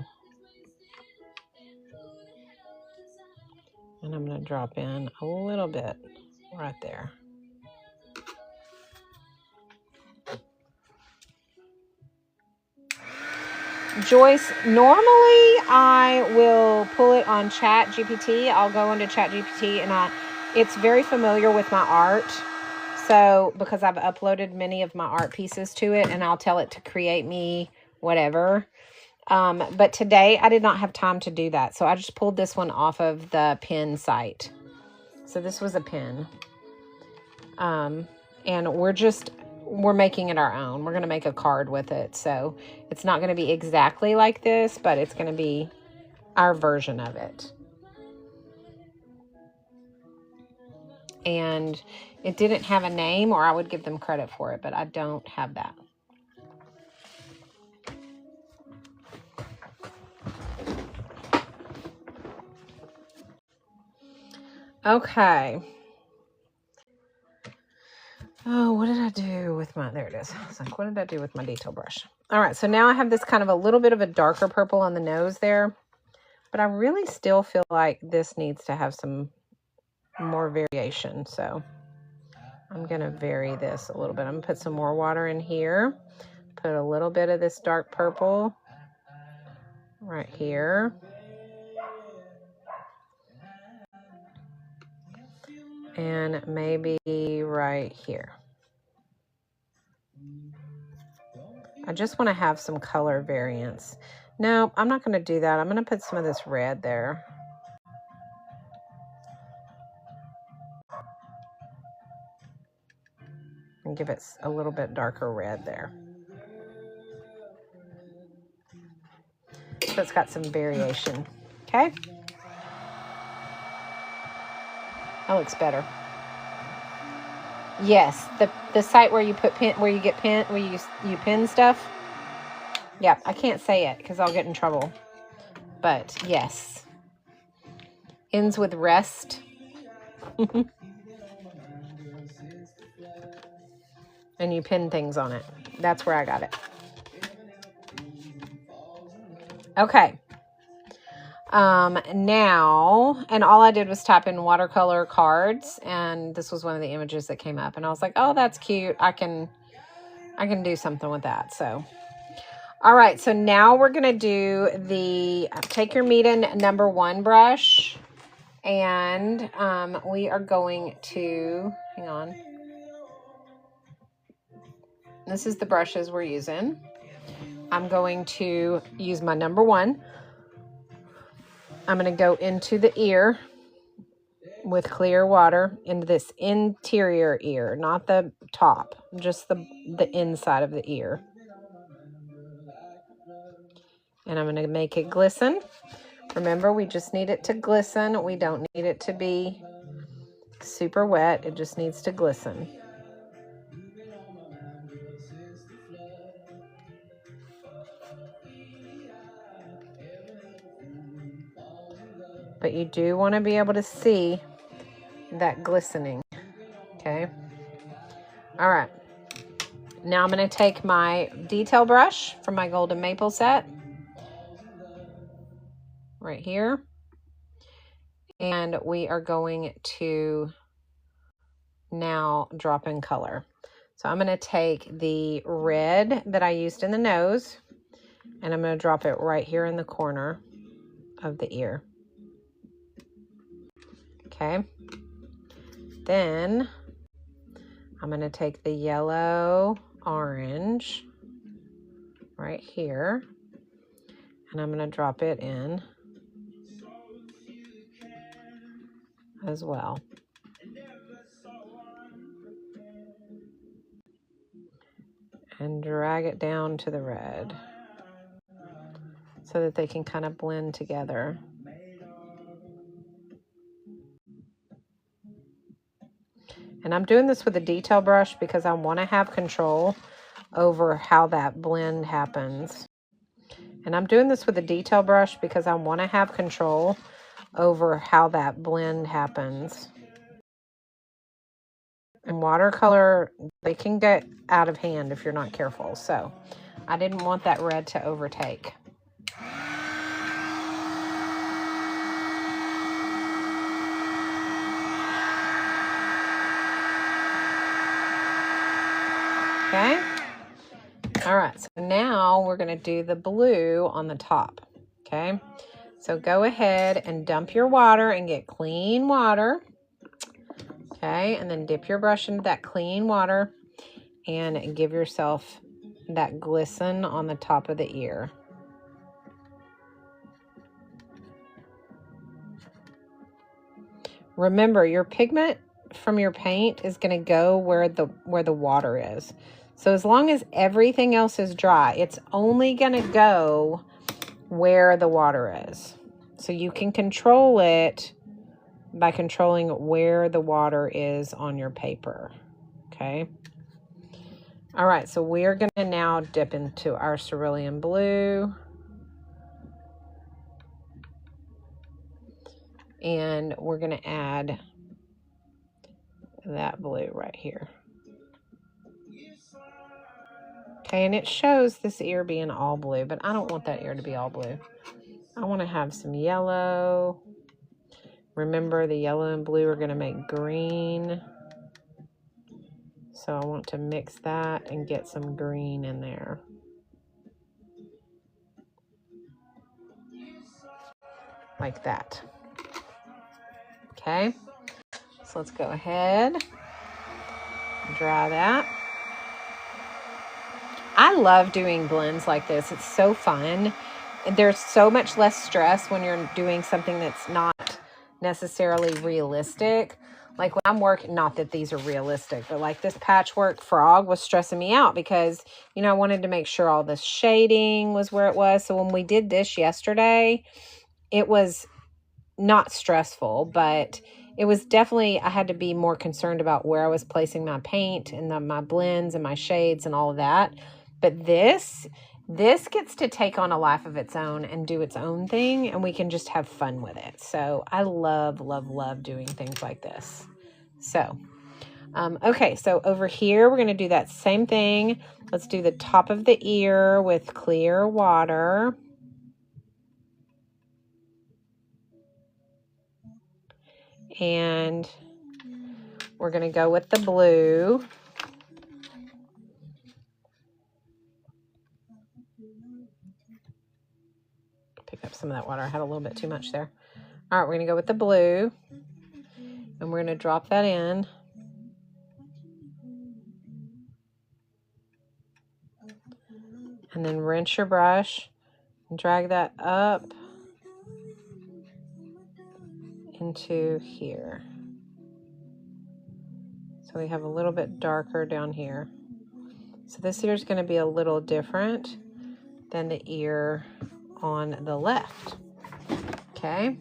And I'm going to drop in a little bit right there. Joyce, normally I will pull it on ChatGPT. I'll go into ChatGPT and it's very familiar with my art. So, because I've uploaded many of my art pieces to it, and I'll tell it to create me whatever. But today I did not have time to do that. So I just pulled this one off of the pin site. So this was a pin. And we're making it our own. We're going to make a card with it. So it's not going to be exactly like this, but it's going to be our version of it. And it didn't have a name, or I would give them credit for it, but I don't have that. Okay. Oh, what did I do with my, there it is. It's like, what did I do with my detail brush? All right, so now I have this kind of a little bit of a darker purple on the nose there, but I really still feel like this needs to have some more variation. So I'm going to vary this a little bit. I'm going to put some more water in here, put a little bit of this dark purple right here. And maybe right here. I just want to have some color variance. No, I'm not going to do that. I'm going to put some of this red there. And give it a little bit darker red there. So it's got some variation. Okay? That looks better. Yes, the site where you put pin, where you get pin, where you pin stuff. Yeah, I can't say it because I'll get in trouble. But yes, ends with rest. And you pin things on it. That's where I got it. Okay. Now, and all I did was type in watercolor cards, and this was one of the images that came up, and I was like, oh, that's cute. I can do something with that. So, all right. So now we're going to do the, take your Meeden #1 brush, and, we are going to, hang on. This is the brushes we're using. I'm going to use my #1. I'm going to go into the ear with clear water, into this interior ear, not the top, just the inside of the ear. And I'm going to make it glisten. Remember, we just need it to glisten. We don't need it to be super wet. It just needs to glisten. But you do want to be able to see that glistening. Okay. All right. Now I'm going to take my detail brush from my Golden Maple set. Right here. And we are going to now drop in color. So I'm going to take the red that I used in the nose, and I'm going to drop it right here in the corner of the ear. Okay. Then I'm going to take the yellow orange right here, and I'm going to drop it in as well. And drag it down to the red so that they can kind of blend together. And I'm doing this with a detail brush because I want to have control over how that blend happens. And I'm doing this with a detail brush because I want to have control over how that blend happens. And watercolor, they can get out of hand if you're not careful. So I didn't want that red to overtake. Okay. All right. So now we're going to do the blue on the top. Okay. So go ahead and dump your water and get clean water. Okay, and then dip your brush into that clean water and give yourself that glisten on the top of the ear. Remember, your pigment from your paint is going to go where the water is. So as long as everything else is dry, it's only going to go where the water is. So you can control it by controlling where the water is on your paper. Okay. All right, so we're going to now dip into our cerulean blue. And we're going to add that blue right here. Okay, and it shows this ear being all blue, but I don't want that ear to be all blue. I want to have some yellow. Remember, the yellow and blue are going to make green. So I want to mix that and get some green in there. Like that. Okay, so let's go ahead and dry that. I love doing blends like this. It's so fun. There's so much less stress when you're doing something that's not necessarily realistic. Like when I'm working, not that these are realistic, but like this patchwork frog was stressing me out because, you know, I wanted to make sure all this shading was where it was. So when we did this yesterday, it was not stressful, but it was definitely, I had to be more concerned about where I was placing my paint and my blends and my shades and all of that. But this gets to take on a life of its own and do its own thing, and we can just have fun with it. So I love, love, love doing things like this. So, okay, so over here, we're going to do that same thing. Let's do the top of the ear with clear water. And we're going to go with the blue. Pick up some of that water. I had a little bit too much there. All right, we're going to go with the blue. And we're going to drop that in. And then rinse your brush and drag that up into here. So we have a little bit darker down here. So this ear is going to be a little different than the ear on the left. Okay.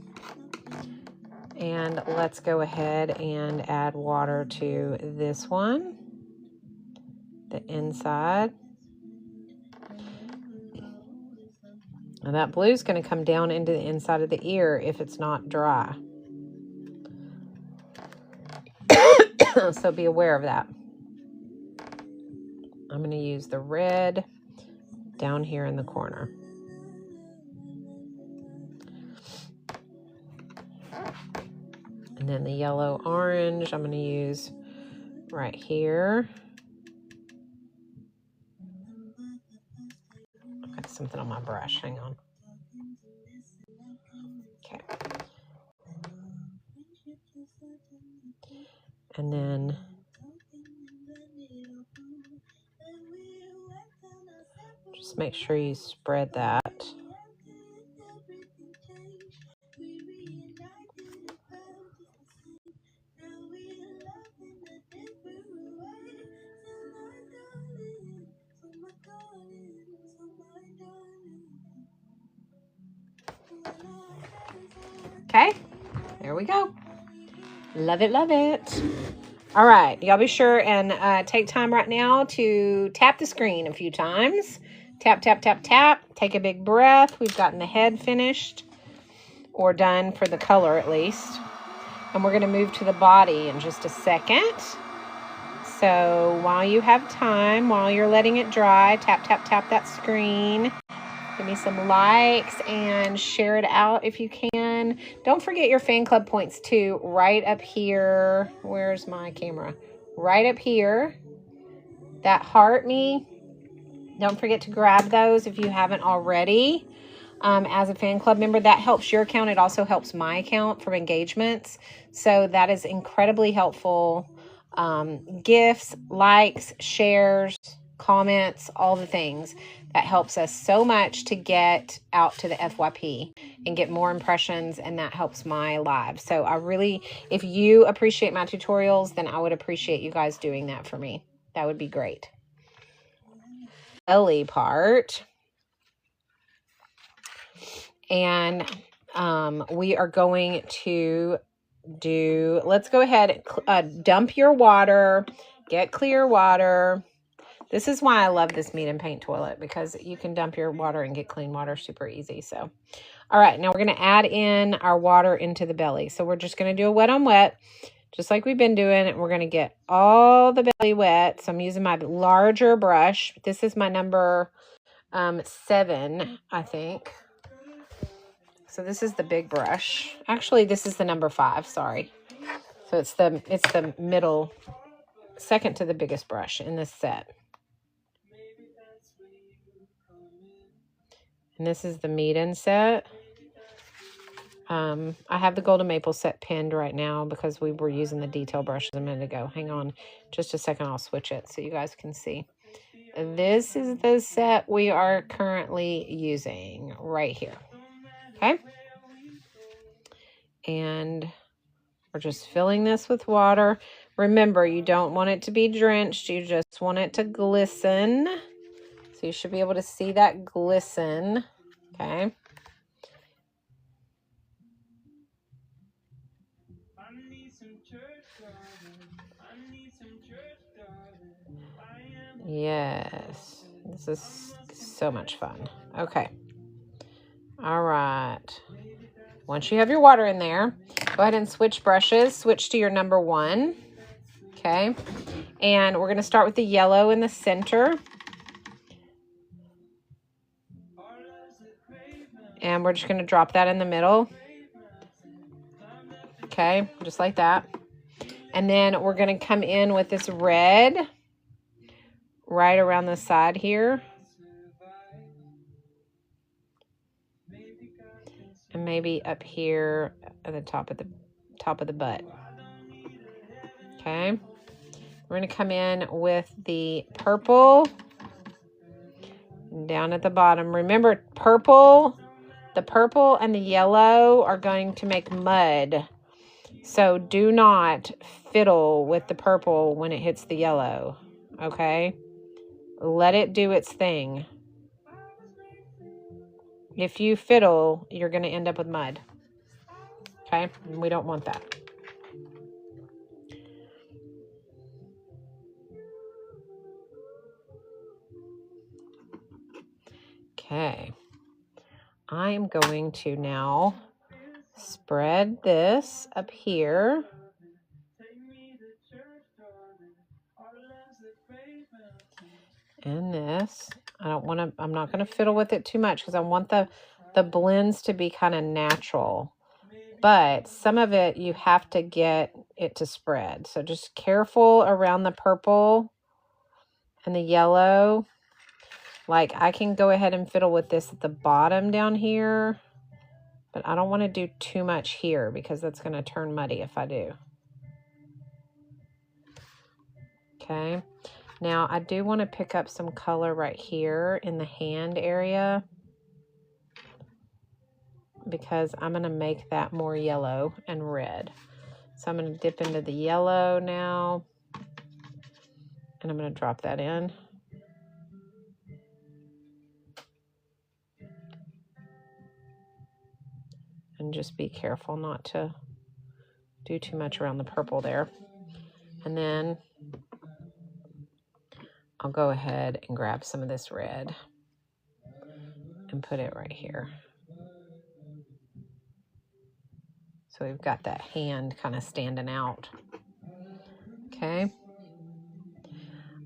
And let's go ahead and add water to this one, the inside. And that blue is going to come down into the inside of the ear if it's not dry. So be aware of that. I'm going to use the red down here in the corner. And then the yellow orange I'm going to use right here. I've got something on my brush. Hang on. Okay. And then just make sure you spread that. Okay, there we go. Love it, love it. All right, y'all be sure and take time right now to tap the screen a few times. Tap, tap, tap, tap. Take a big breath. We've gotten the head finished or done for the color at least. And we're going to move to the body in just a second. So while you have time, while you're letting it dry, tap, tap, tap that screen. Give me some likes and share it out if you can. Don't forget your fan club points too, right up here. Where's my camera? Right up here. That heart me. Don't forget to grab those if you haven't already. as a fan club member. That helps your account. It also helps my account from engagements. So that is incredibly helpful. Gifts, likes, shares, comments, all the things. That helps us so much to get out to the FYP and get more impressions, and that helps my live. So I really, if you appreciate my tutorials, then I would appreciate you guys doing that for me. That would be great. Belly part. And we are going to do, let's go ahead, dump your water, get clear water. This is why I love this meet and paint toilet, because you can dump your water and get clean water super easy. So, all right, now we're going to add in our water into the belly. So we're just going to do a wet on wet, just like we've been doing. And we're going to get all the belly wet. So I'm using my larger brush. This is my number 7, I think. So this is the big brush. Actually, this is the number 5, sorry. So it's the middle, second to the biggest brush in this set. And this is the Meeden set. I have the Golden Maple set pinned right now because we were using the detail brushes a minute ago. Hang on just a second, I'll switch it so you guys can see. This is the set we are currently using right here. Okay? And we're just filling this with water. Remember, you don't want it to be drenched. You just want it to glisten. So you should be able to see that glisten. Okay. Yes. This is so much fun. Okay. All right. Once you have your water in there, go ahead and switch brushes. Switch to your number 1. Okay. And we're going to start with the yellow in the center. And we're just going to drop that in the middle. Okay, just like that. And then we're going to come in with this red right around the side here. And maybe up here at the top of the butt. Okay. We're going to come in with the purple down at the bottom. Remember, the purple and the yellow are going to make mud. So do not fiddle with the purple when it hits the yellow, okay? Let it do its thing. If you fiddle, you're going to end up with mud, okay? And we don't want that. Okay. I am going to now spread this up here. And this, I'm not going to fiddle with it too much because I want the blends to be kind of natural. But some of it, you have to get it to spread. So just careful around the purple and the yellow. Like I can go ahead and fiddle with this at the bottom down here. But I don't want to do too much here because that's going to turn muddy if I do. Okay. Now, I do want to pick up some color right here in the hand area because I'm going to make that more yellow and red. So I'm going to dip into the yellow now, and I'm going to drop that in. And just be careful not to do too much around the purple there. And then I'll go ahead and grab some of this red and put it right here. So we've got that hand kind of standing out. Okay.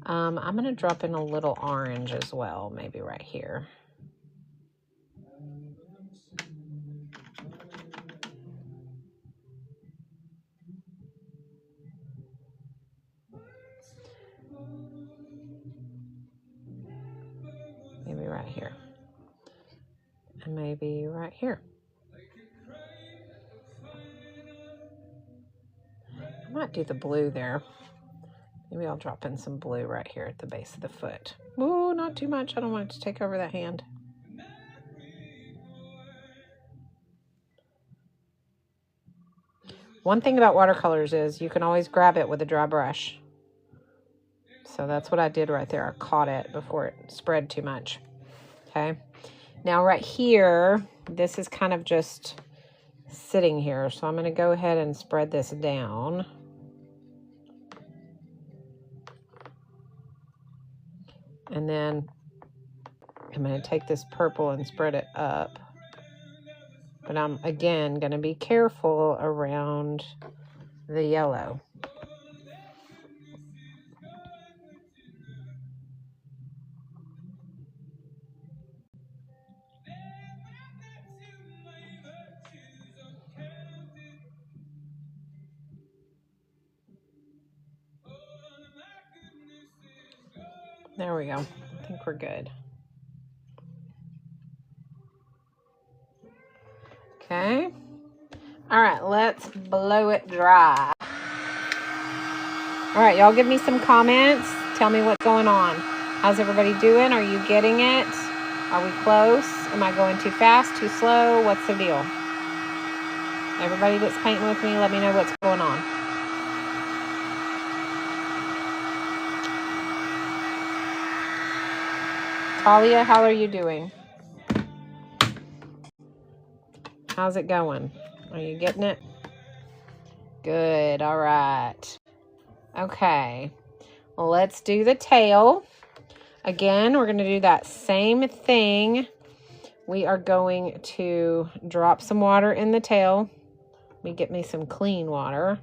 I'm going to drop in a little orange as well, maybe right here. Maybe right here. And maybe here. I might do the blue there. Maybe I'll drop in some blue right here at the base of the foot. Ooh, not too much. I don't want it to take over that hand. One thing about watercolors is you can always grab it with a dry brush. So that's what I did right there. I caught it before it spread too much. Okay. Now right here, this is kind of just sitting here. So I'm going to go ahead and spread this down. And then I'm going to take this purple and spread it up. But I'm, again, going to be careful around the yellow. There we go. I think we're good. Okay. All right, let's blow it dry. All right, y'all give me some comments. Tell me what's going on. How's everybody doing? Are you getting it? Are we close? Am I going too fast, too slow? What's the deal? Everybody that's painting with me, let me know what's going on. Talia, how are you doing? How's it going? Are you getting it? Good. All right. Okay. Well, let's do the tail. Again, we're going to do that same thing. We are going to drop some water in the tail. Let me get me some clean water.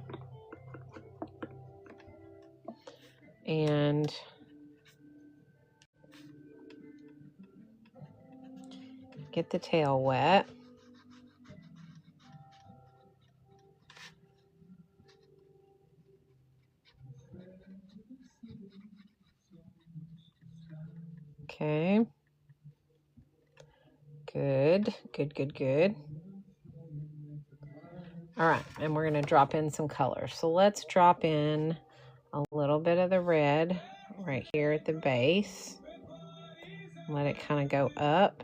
And get the tail wet. Okay. Good, good, good, good. All right, and we're going to drop in some color. So let's drop in a little bit of the red right here at the base. Let it kind of go up.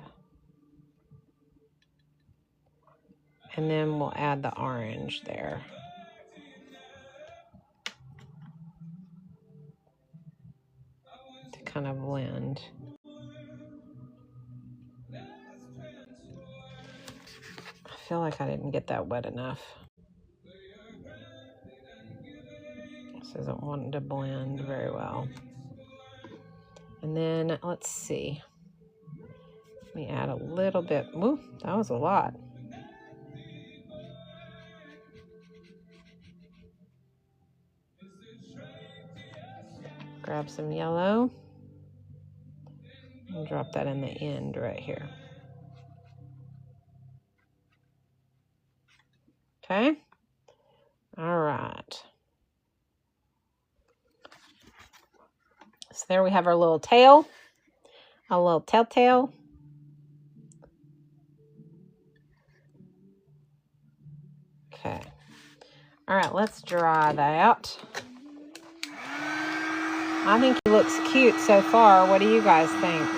And then we'll add the orange there. To kind of blend. I feel like I didn't get that wet enough. This isn't wanting to blend very well. And then let's see. Let me add a little bit. Ooh, that was a lot. Grab some yellow and drop that in the end right here. Okay. All right. So there we have our little tail, a little tail. Okay. All right, let's dry that. I think he looks cute so far. What do you guys think?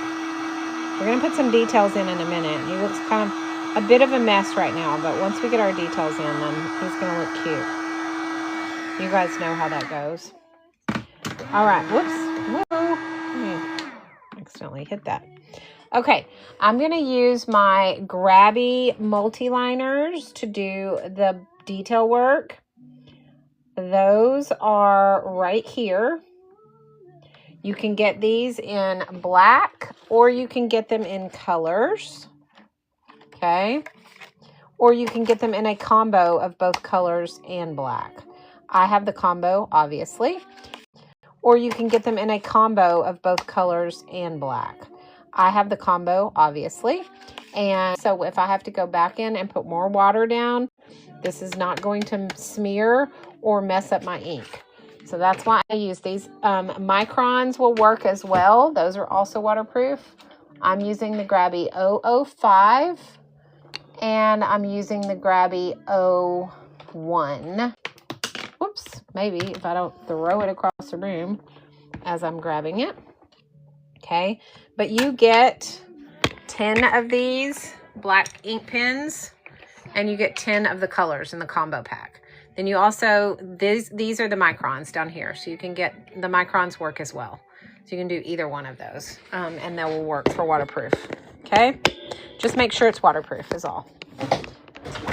We're going to put some details in a minute. He looks kind of a bit of a mess right now, but once we get our details in, then he's going to look cute. You guys know how that goes. All right, whoops. Whoa. Accidentally hit that. Okay, I'm going to use my grabby multi-liners to do the detail work. Those are right here. You can get these in black or you can get them in colors. Okay. Or you can get them in a combo of both colors and black. I have the combo, obviously. Or you can get them in a combo of both colors and black. I have the combo, obviously. And so if I have to go back in and put more water down, this is not going to smear or mess up my ink. So that's why I use these. Microns will work as well. Those are also waterproof. I'm using the Grabby 005. And I'm using the Grabby 01. Whoops, maybe if I don't throw it across the room as I'm grabbing it. Okay, but you get 10 of these black ink pens, and you get 10 of the colors in the combo pack. Then you also, these are the microns down here, so you can get, the microns work as well. So you can do either one of those, and they will work for waterproof, okay? Just make sure it's waterproof is all.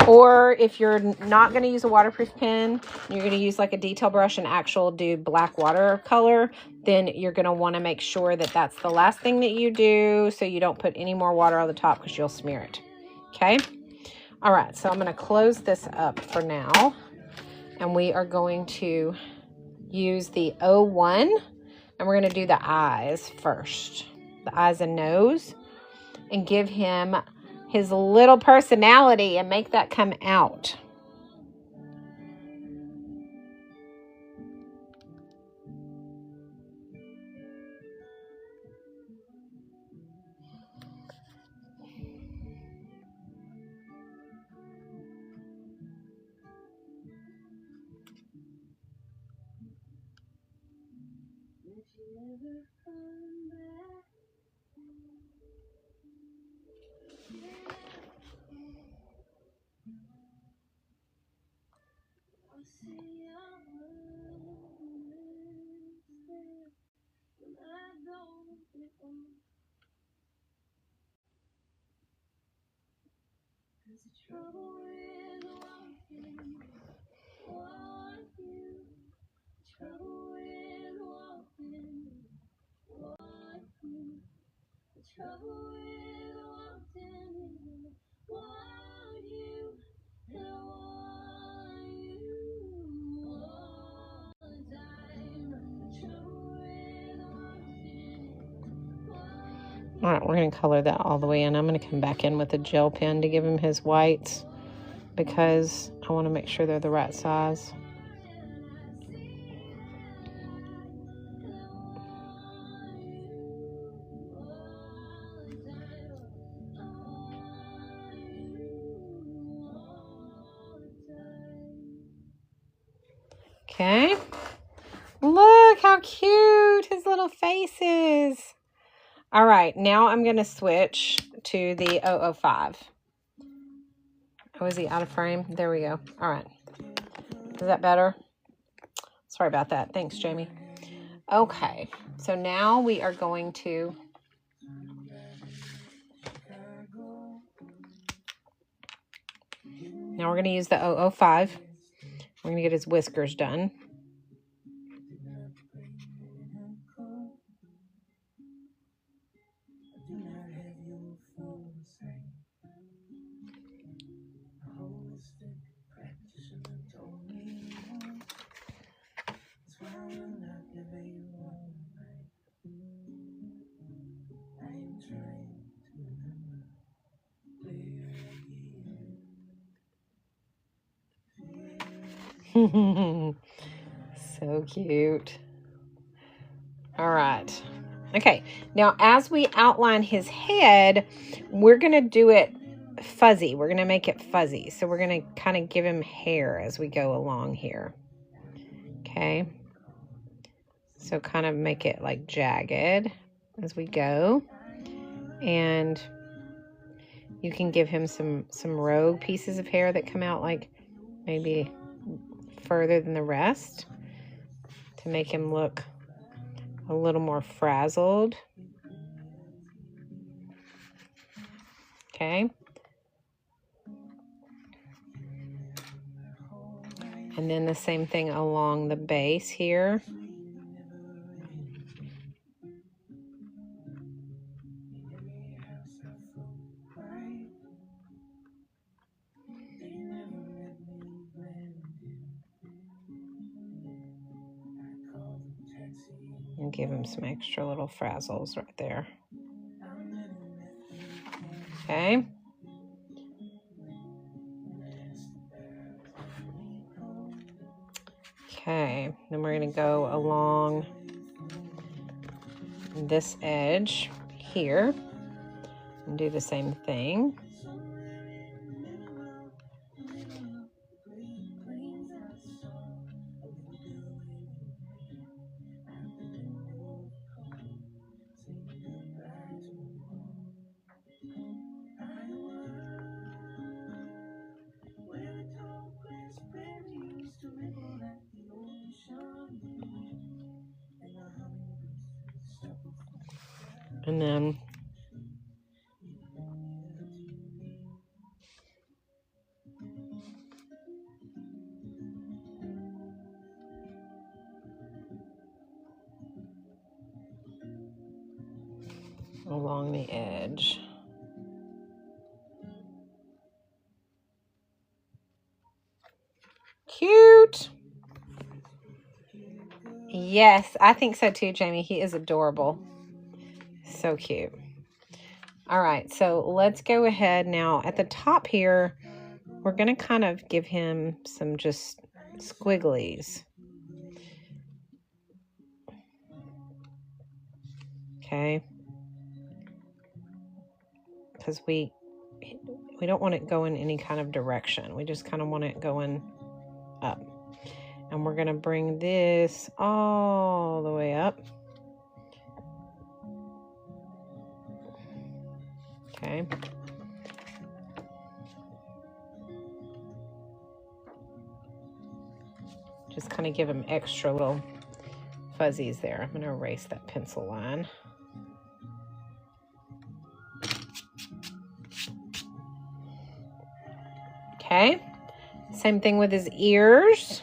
Or if you're not going to use a waterproof pen, you're going to use like a detail brush and actual do black watercolor, then you're going to want to make sure that that's the last thing that you do so you don't put any more water on the top because you'll smear it, okay? All right, so I'm going to close this up for now. And we are going to use the 01, and we're going to do the eyes first. The eyes and nose. And give him his little personality and make that come out. All right, we're going to color that all the way in. I'm going to come back in with a gel pen to give him his whites because I want to make sure they're the right size. Okay. Look how cute his little face is. All right, now I'm going to switch to the 005. Oh, is he out of frame? There we go. All right. Is that better? Sorry about that. Thanks, Jamie. Okay, so now we are going to use the 005. We're going to get his whiskers done. So cute. All right. Okay, now as we outline his head, we're going to do it fuzzy. We're going to make it fuzzy. So we're going to kind of give him hair as we go along here. Okay. So kind of make it like jagged as we go. And you can give him some rogue pieces of hair that come out like maybe further than the rest to make him look a little more frazzled. Okay. And then the same thing along the base here. And give him some extra little frazzles right there. Okay. Okay, then we're going to go along this edge here and do the same thing. And then along the edge. Cute. Yes, I think so too, Jamie. He is adorable. So cute. All right, so let's go ahead now. At the top here, we're going to kind of give him some just squigglies. Okay. Because we don't want it going any kind of direction. We just kind of want it going up. And we're going to bring this all the way up. Okay. Just kind of give him extra little fuzzies there. I'm going to erase that pencil line. Okay. Same thing with his ears.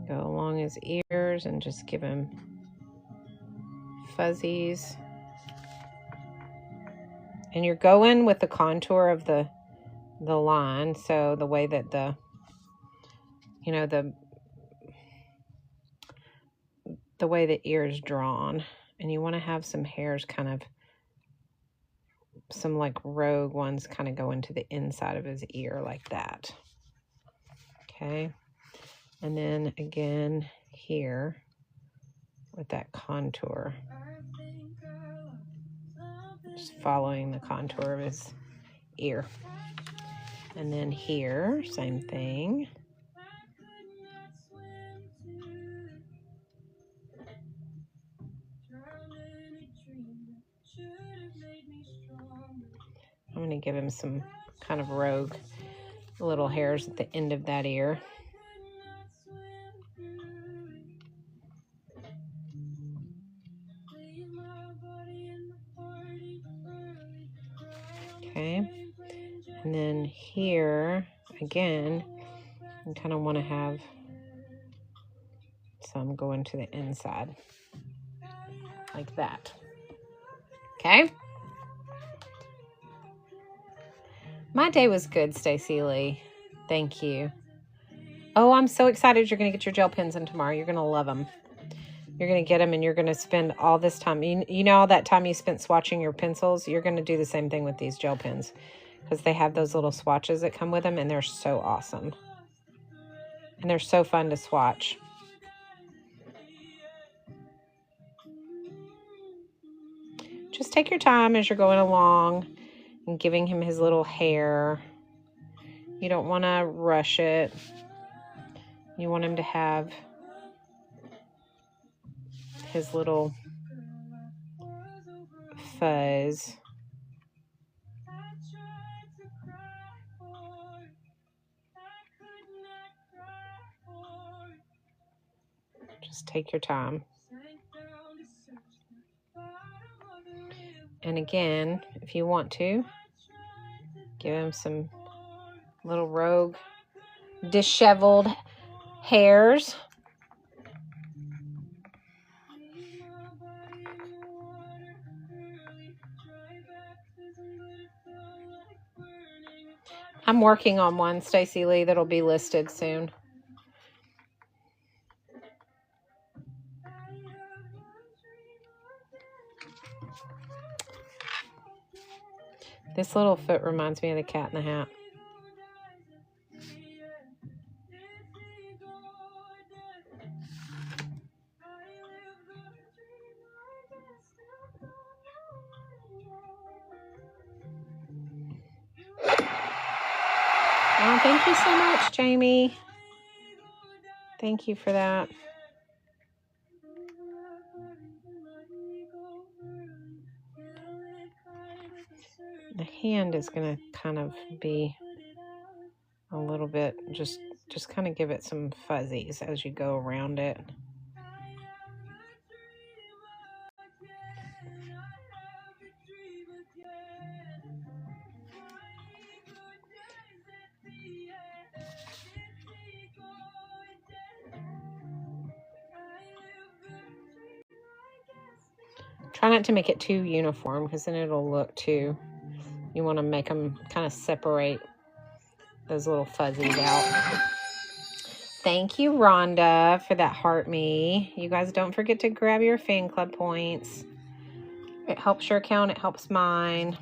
Go along his ears and just give him fuzzies. And you're going with the contour of the line, so the way that the way the ear is drawn, and you want to have some hairs kind of, some like rogue ones kind of go into the inside of his ear like that. Okay. And then again here with that contour, just following the contour of his ear. And then here, same thing. I'm going to give him some kind of rogue little hairs at the end of that ear. Okay. And then here, again, I kind of want to have some going to the inside. Like that. Okay. My day was good, Stacey Lee. Thank you. Oh, I'm so excited you're going to get your gel pens in tomorrow. You're going to love them. You're going to get them and you're going to spend all this time. You know all that time you spent swatching your pencils? You're going to do the same thing with these gel pens. Because they have those little swatches that come with them and they're so awesome. And they're so fun to swatch. Just take your time as you're going along and giving him his little hair. You don't want to rush it. You want him to have his little fuzz. Just take your time. And again, if you want to, give him some little rogue, disheveled hairs. I'm working on one, Stacey Lee, that'll be listed soon. This little foot reminds me of the Cat in the Hat. Oh, thank you so much, Jamie. Thank you for that. The hand is going to kind of be a little bit, just kind of give it some fuzzies as you go around it. Try not to make it too uniform because then it'll look too... You want to make them kind of separate those little fuzzies out. Thank you, Rhonda, for that heart me. You guys don't forget to grab your fan club points. It helps your account. It helps mine.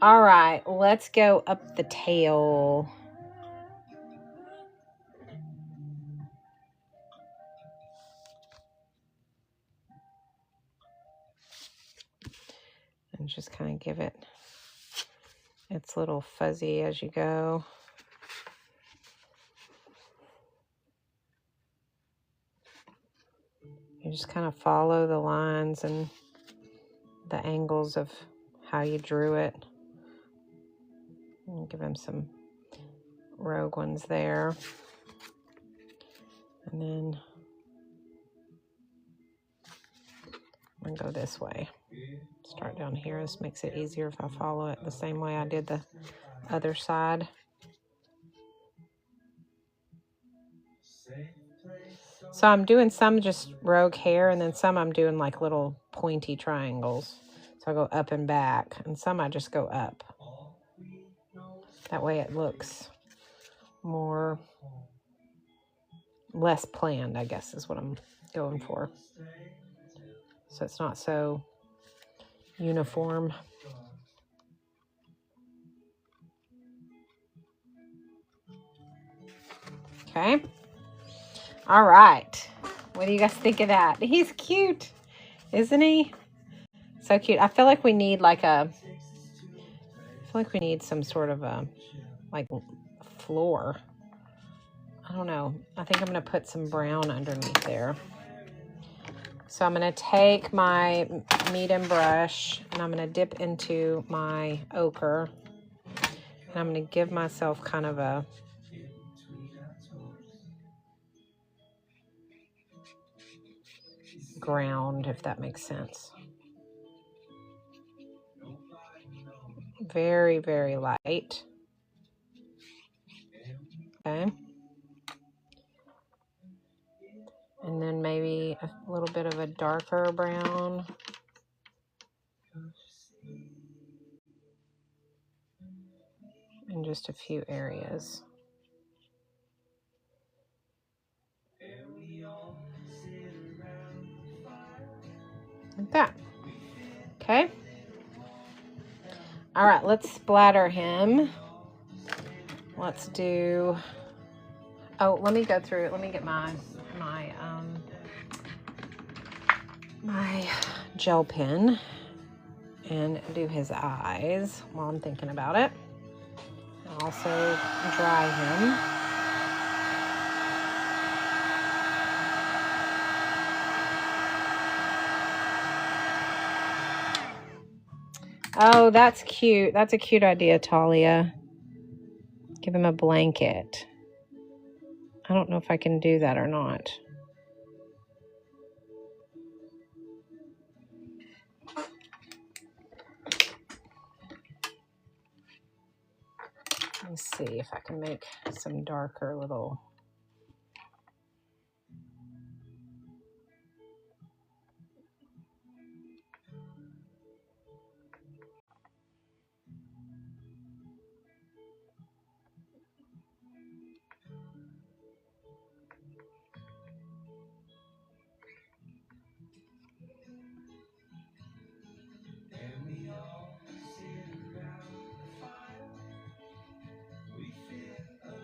All right, let's go up the tail. And just kind of give it its little fuzzy as you go. You just kind of follow the lines and the angles of how you drew it. And give him some rogue ones there. And then I'm going to go this way. Start down here. This makes it easier if I follow it the same way I did the other side. So I'm doing some just rogue hair, and then some I'm doing like little pointy triangles. So I go up and back, and some I just go up. That way it looks more, less planned, I guess is what I'm going for. So it's not so uniform. Okay. All right. What do you guys think of that? He's cute, isn't he? So cute. I feel like we need like some sort of a, like, floor. I don't know. I think I'm going to put some brown underneath there. So I'm going to take my medium brush and I'm going to dip into my ochre. And I'm going to give myself kind of a ground, if that makes sense. Very, very light. Okay. And then maybe a little bit of a darker brown. In just a few areas. Like that. Okay. All right, let's splatter him. Let's do... Oh, let me go through it. Let me get my gel pen and do his eyes while I'm thinking about it. And also dry him. Oh, that's cute. That's a cute idea, Talia. Give him a blanket. I don't know if I can do that or not. Let me see if I can make some darker little...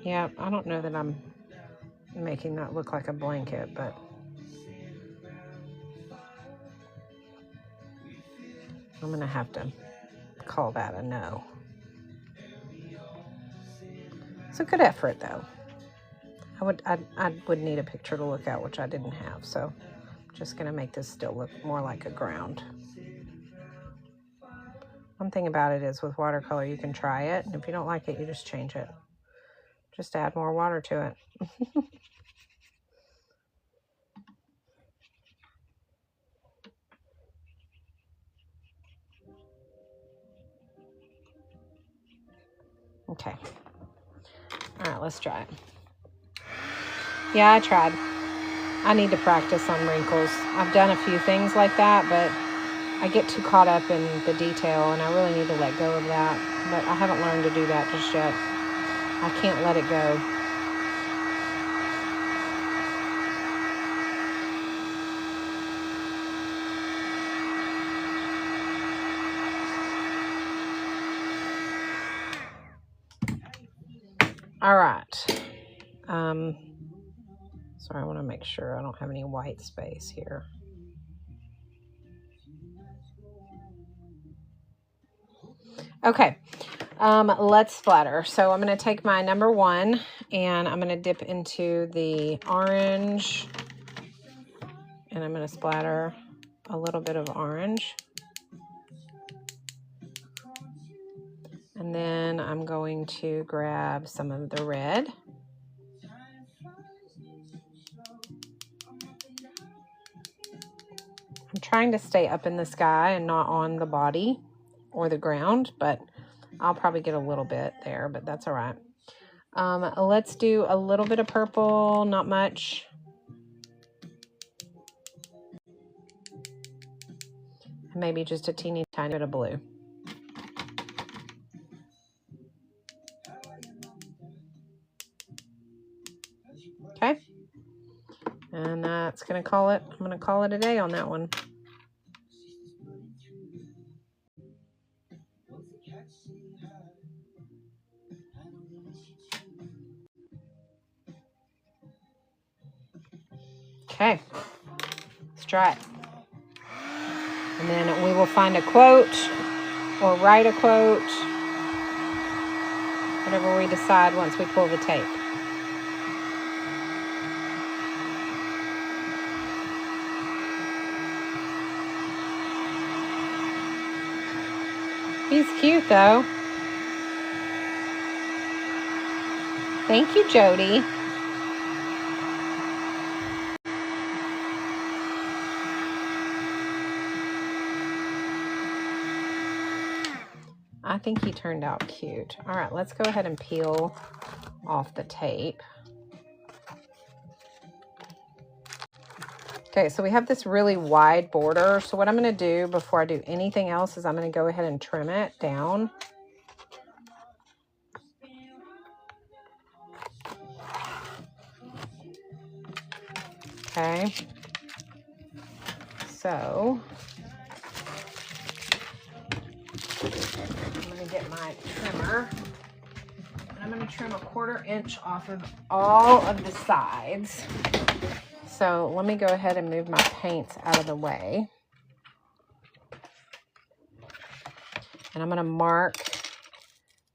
Yeah, I don't know that I'm making that look like a blanket, but I'm going to have to call that a no. It's a good effort, though. I would need a picture to look at, which I didn't have, so I'm just going to make this still look more like a ground. One thing about it is with watercolor, you can try it, and if you don't like it, you just change it. Just add more water to it. Okay. All right, let's try it. Yeah, I tried. I need to practice on wrinkles. I've done a few things like that, but I get too caught up in the detail, and I really need to let go of that. But I haven't learned to do that just yet. I can't let it go. All right. Sorry, I want to make sure I don't have any white space here. Okay, let's splatter. So I'm going to take my number 1 and I'm going to dip into the orange, and I'm going to splatter a little bit of orange. And then I'm going to grab some of the red. I'm trying to stay up in the sky and not on the body or the ground, but I'll probably get a little bit there, but that's all right. Let's do a little bit of purple, not much. Maybe just a teeny tiny bit of blue. Okay. And that's going to call it. I'm going to call it a day on that one. Okay. Let's try it. And then we will find a quote or write a quote, whatever we decide once we pull the tape. He's cute, though. Thank you, Jody. I think he turned out cute. All right, let's go ahead and peel off the tape. Okay, so we have this really wide border. So what I'm going to do before I do anything else is I'm going to go ahead and trim it down. Okay. So I'm going to get my trimmer. And I'm going to trim a 1/4 inch off of all of the sides. So let me go ahead and move my paints out of the way. And I'm going to mark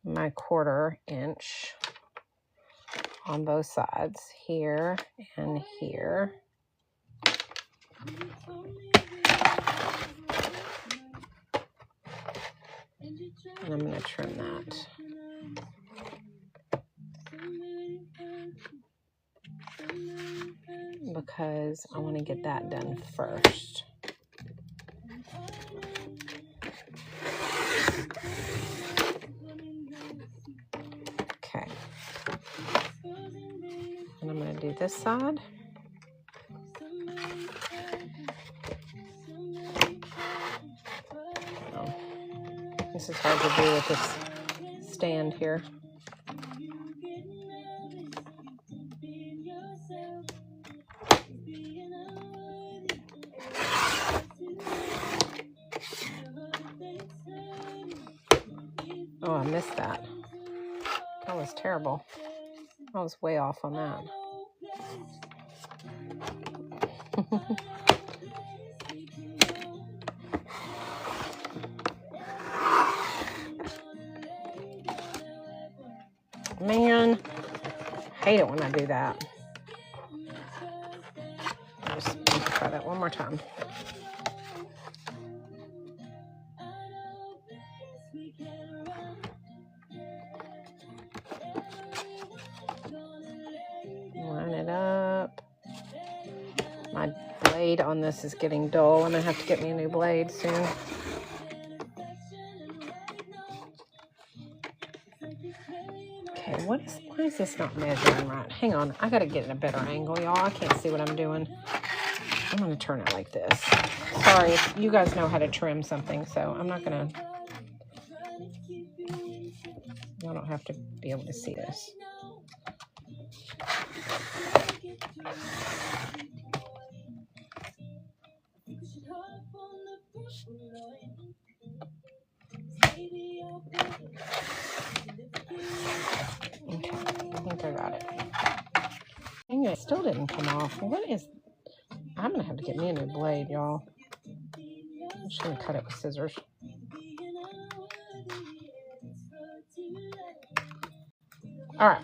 my 1/4 inch on both sides, here and here. And I'm going to trim that. Because I want to get that done first. Okay. And I'm going to do this side. Oh, this is hard to do with this stand here. Oh, I missed that. That was terrible. I was way off on that. Man, I hate it when I do that. I'll just try that one more time. Line it up. My blade on this is getting dull. I'm going to have to get me a new blade soon. Okay, why is is this not measuring right? Hang on. I got to get in a better angle, y'all. I can't see what I'm doing. I'm going to turn it like this. Sorry, you guys know how to trim something, so I'm not going to... I don't have to be able to see this. Okay, I think I got it. Dang it, still didn't come off. What is... I'm going to have to get me a new blade, y'all. I'm just going to cut it with scissors. All right.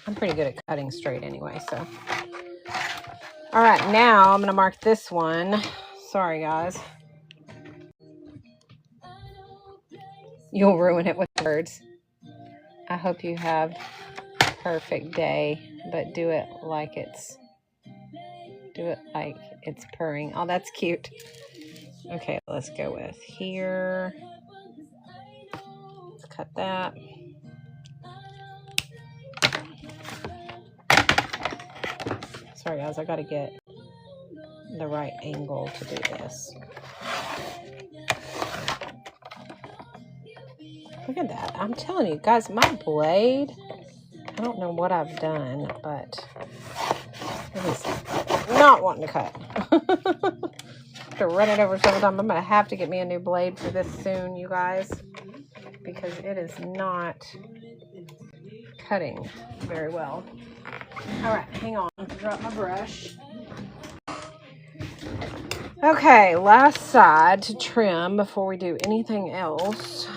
I'm pretty good at cutting straight anyway, so. All right, now I'm going to mark this one. Sorry, guys. You'll ruin it with words. I hope you have a perfect day, but do it like it's purring. Oh, that's cute. Okay, let's go with here. Let's cut that. Sorry, guys, I got to get the right angle to do this. Look at that. I'm telling you, guys, my blade, I don't know what I've done, but it is not wanting to cut. To run it over several times. I'm going to have to get me a new blade for this soon, you guys, because it is not cutting very well. All right, hang on. Drop my brush. Okay, last side to trim before we do anything else.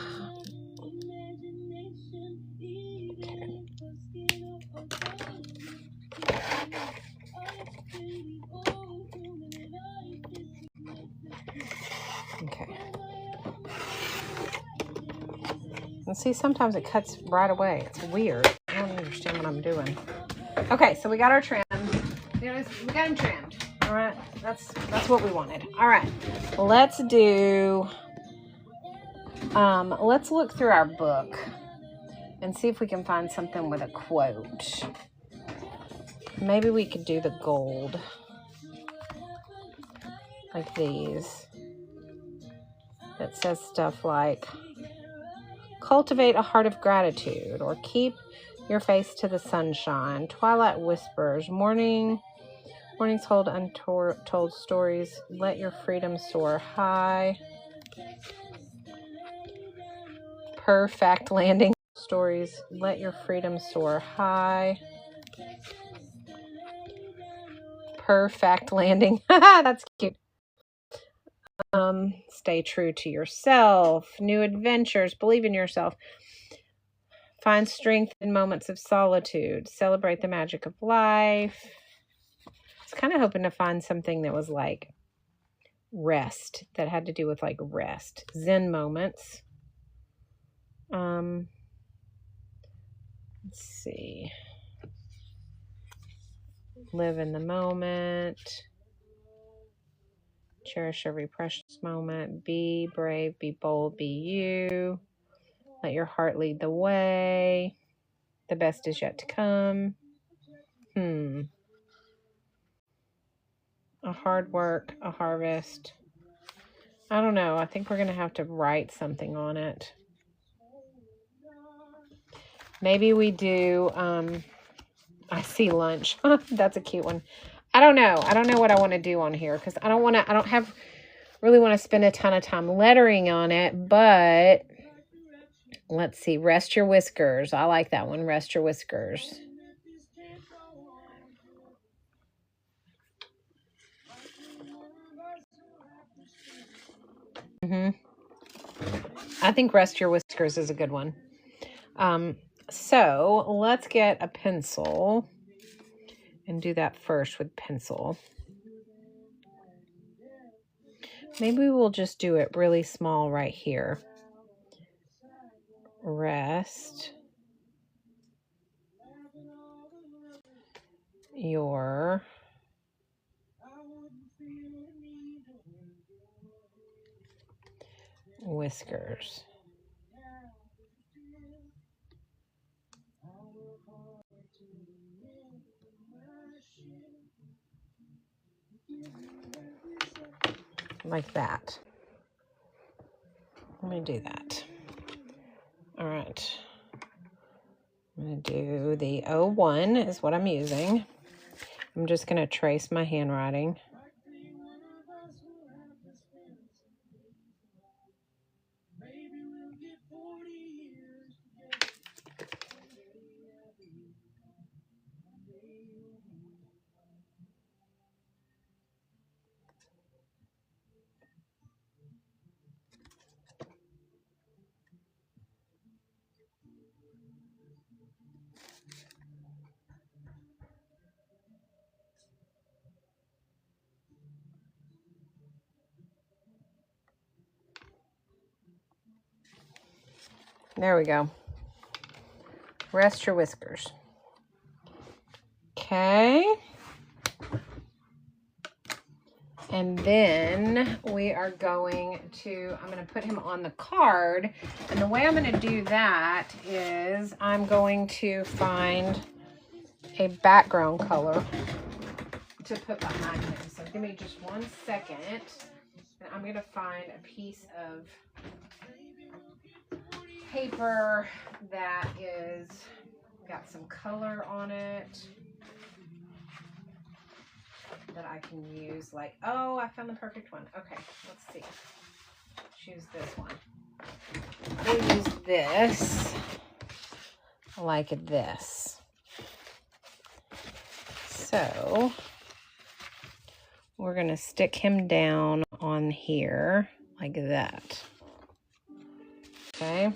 Okay. And see, sometimes it cuts right away. It's weird. I don't understand what I'm doing. Okay, so we got our trim. We got them trimmed. All right, that's what we wanted. All right, let's do. Let's look through our book and see if we can find something with a quote. Maybe we could do the gold, like these, that says stuff like, cultivate a heart of gratitude, or keep your face to the sunshine, twilight whispers, mornings hold untold stories, let your freedom soar high, perfect landing stories, let your freedom soar high, perfect landing. That's cute. Stay true to yourself, new adventures, believe in yourself, find strength in moments of solitude, celebrate the magic of life. I was kind of hoping to find something that was like rest, that had to do with like rest, Zen moments. Let's see. Live in the moment. Cherish every precious moment. Be brave, be bold, be you. Let your heart lead the way. The best is yet to come. A hard work, a harvest. I don't know. I think we're going to have to write something on it. Really we do, I see lunch. That's a cute one. I don't know. I don't know what I want to do on here because I don't want to spend a ton of time lettering on it, but let's see. Rest your whiskers. I like that one. Rest your whiskers. I think rest your whiskers is a good one. So let's get a pencil and do that first with pencil. Maybe we'll just do it really small right here. Rest your whiskers. like that. Let me do that. All right. I'm going to do the 01 is what I'm using. I'm just going to trace my handwriting. There we go. Rest your whiskers. Okay. And then we are going to, I'm going to put him on the card. And the way I'm going to do that is I'm going to find a background color to put behind him. So give me just 1 second. And I'm going to find a piece of paper that is got some color on it that I can use. Like, oh, I found the perfect one. Okay, let's see. Choose this one. We'll use this like this. So we're going to stick him down on here like that. Okay,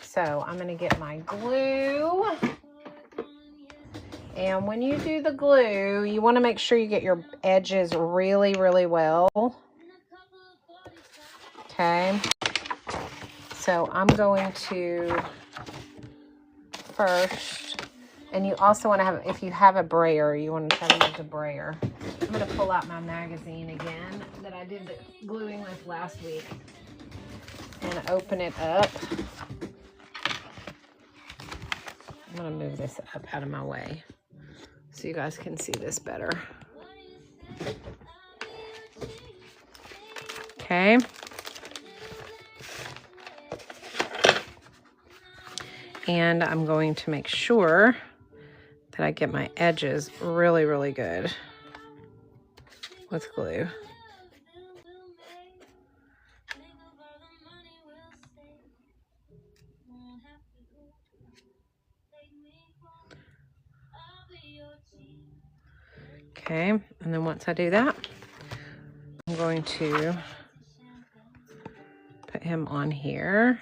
so I'm going to get my glue. And when you do the glue, you want to make sure you get your edges really, really well. Okay, so I'm going to first, and you also want to have, if you have a brayer, you want to try to use a brayer. I'm going to pull out my magazine again that I did the gluing with last week and open it up. I'm going to move this up out of my way so you guys can see this better. Okay. And I'm going to make sure that I get my edges really, really good with glue. Okay, and then once I do that, I'm going to put him on here.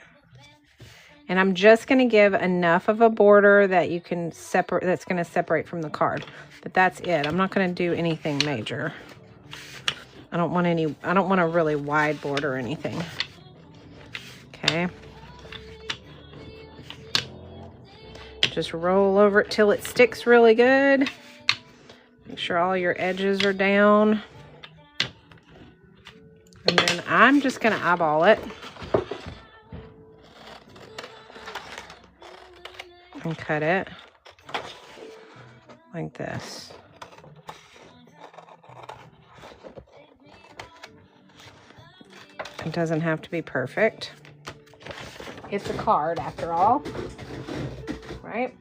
And I'm just going to give enough of a border that you can separate, that's going to separate from the card. But that's it. I'm not going to do anything major. I don't want a really wide border or anything. Okay. Just roll over it till it sticks really good. Make sure all your edges are down. And then I'm just going to eyeball it. And cut it like this. It doesn't have to be perfect. It's a card after all, right?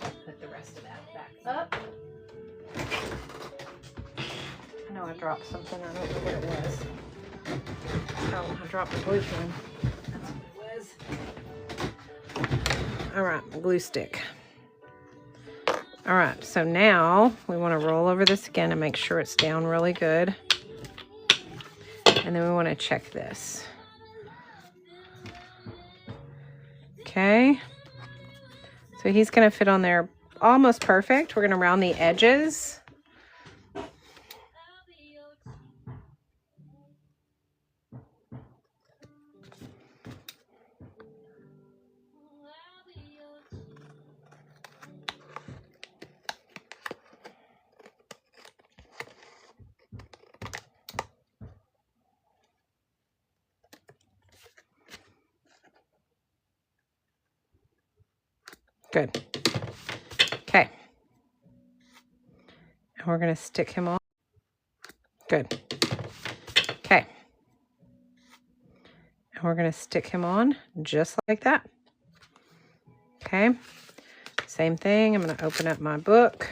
Put the rest of that back up. I know I dropped something. I don't know what it was. Oh, I dropped the glue pen. That's what it was. All right, glue stick. All right, so now we want to roll over this again and make sure it's down really good. And then we want to check this. Okay. So he's going to fit on there almost perfect. We're going to round the edges. Good. Okay. And we're going to stick him on. Good. Okay. And we're going to stick him on just like that. Okay. Same thing. I'm going to open up my book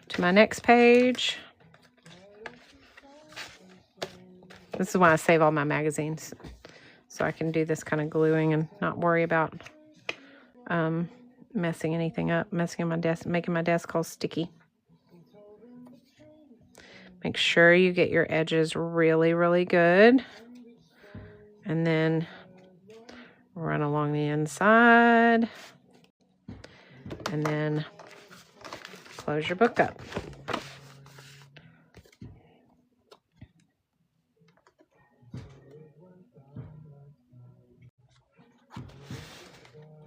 to my next page. This is why I save all my magazines, so I can do this kind of gluing and not worry about messing anything up, messing my desk, making my desk all sticky. Make sure you get your edges really, really good. And then run along the inside. And then close your book up.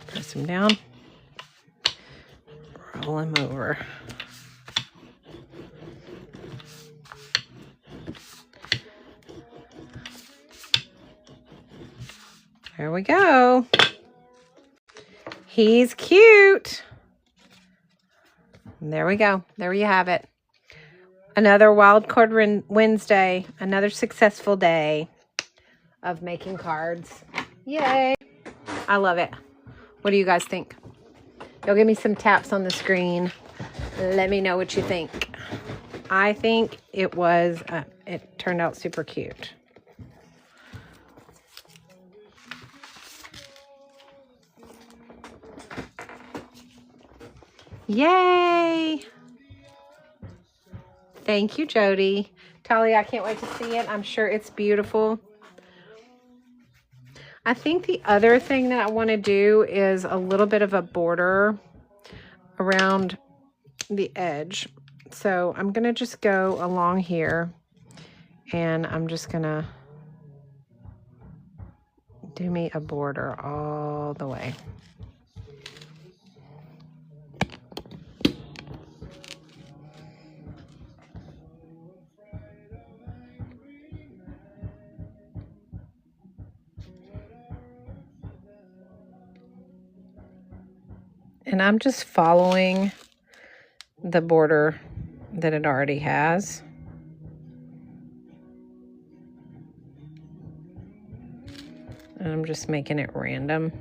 Press him down. Roll him over. There we go. He's cute. And there we go. There you have it. Another Wildcard Wednesday. Another successful day of making cards. Yay. I love it. What do you guys think? You'll give me some taps on the screen. Let me know what you think. I think it was, it turned out super cute. Yay! Thank you, Jody. Talia, I can't wait to see it. I'm sure it's beautiful. I think the other thing that I want to do is a little bit of a border around the edge. So I'm going to just go along here, and I'm just going to do me a border all the way. And I'm just following the border that it already has. And I'm just making it random.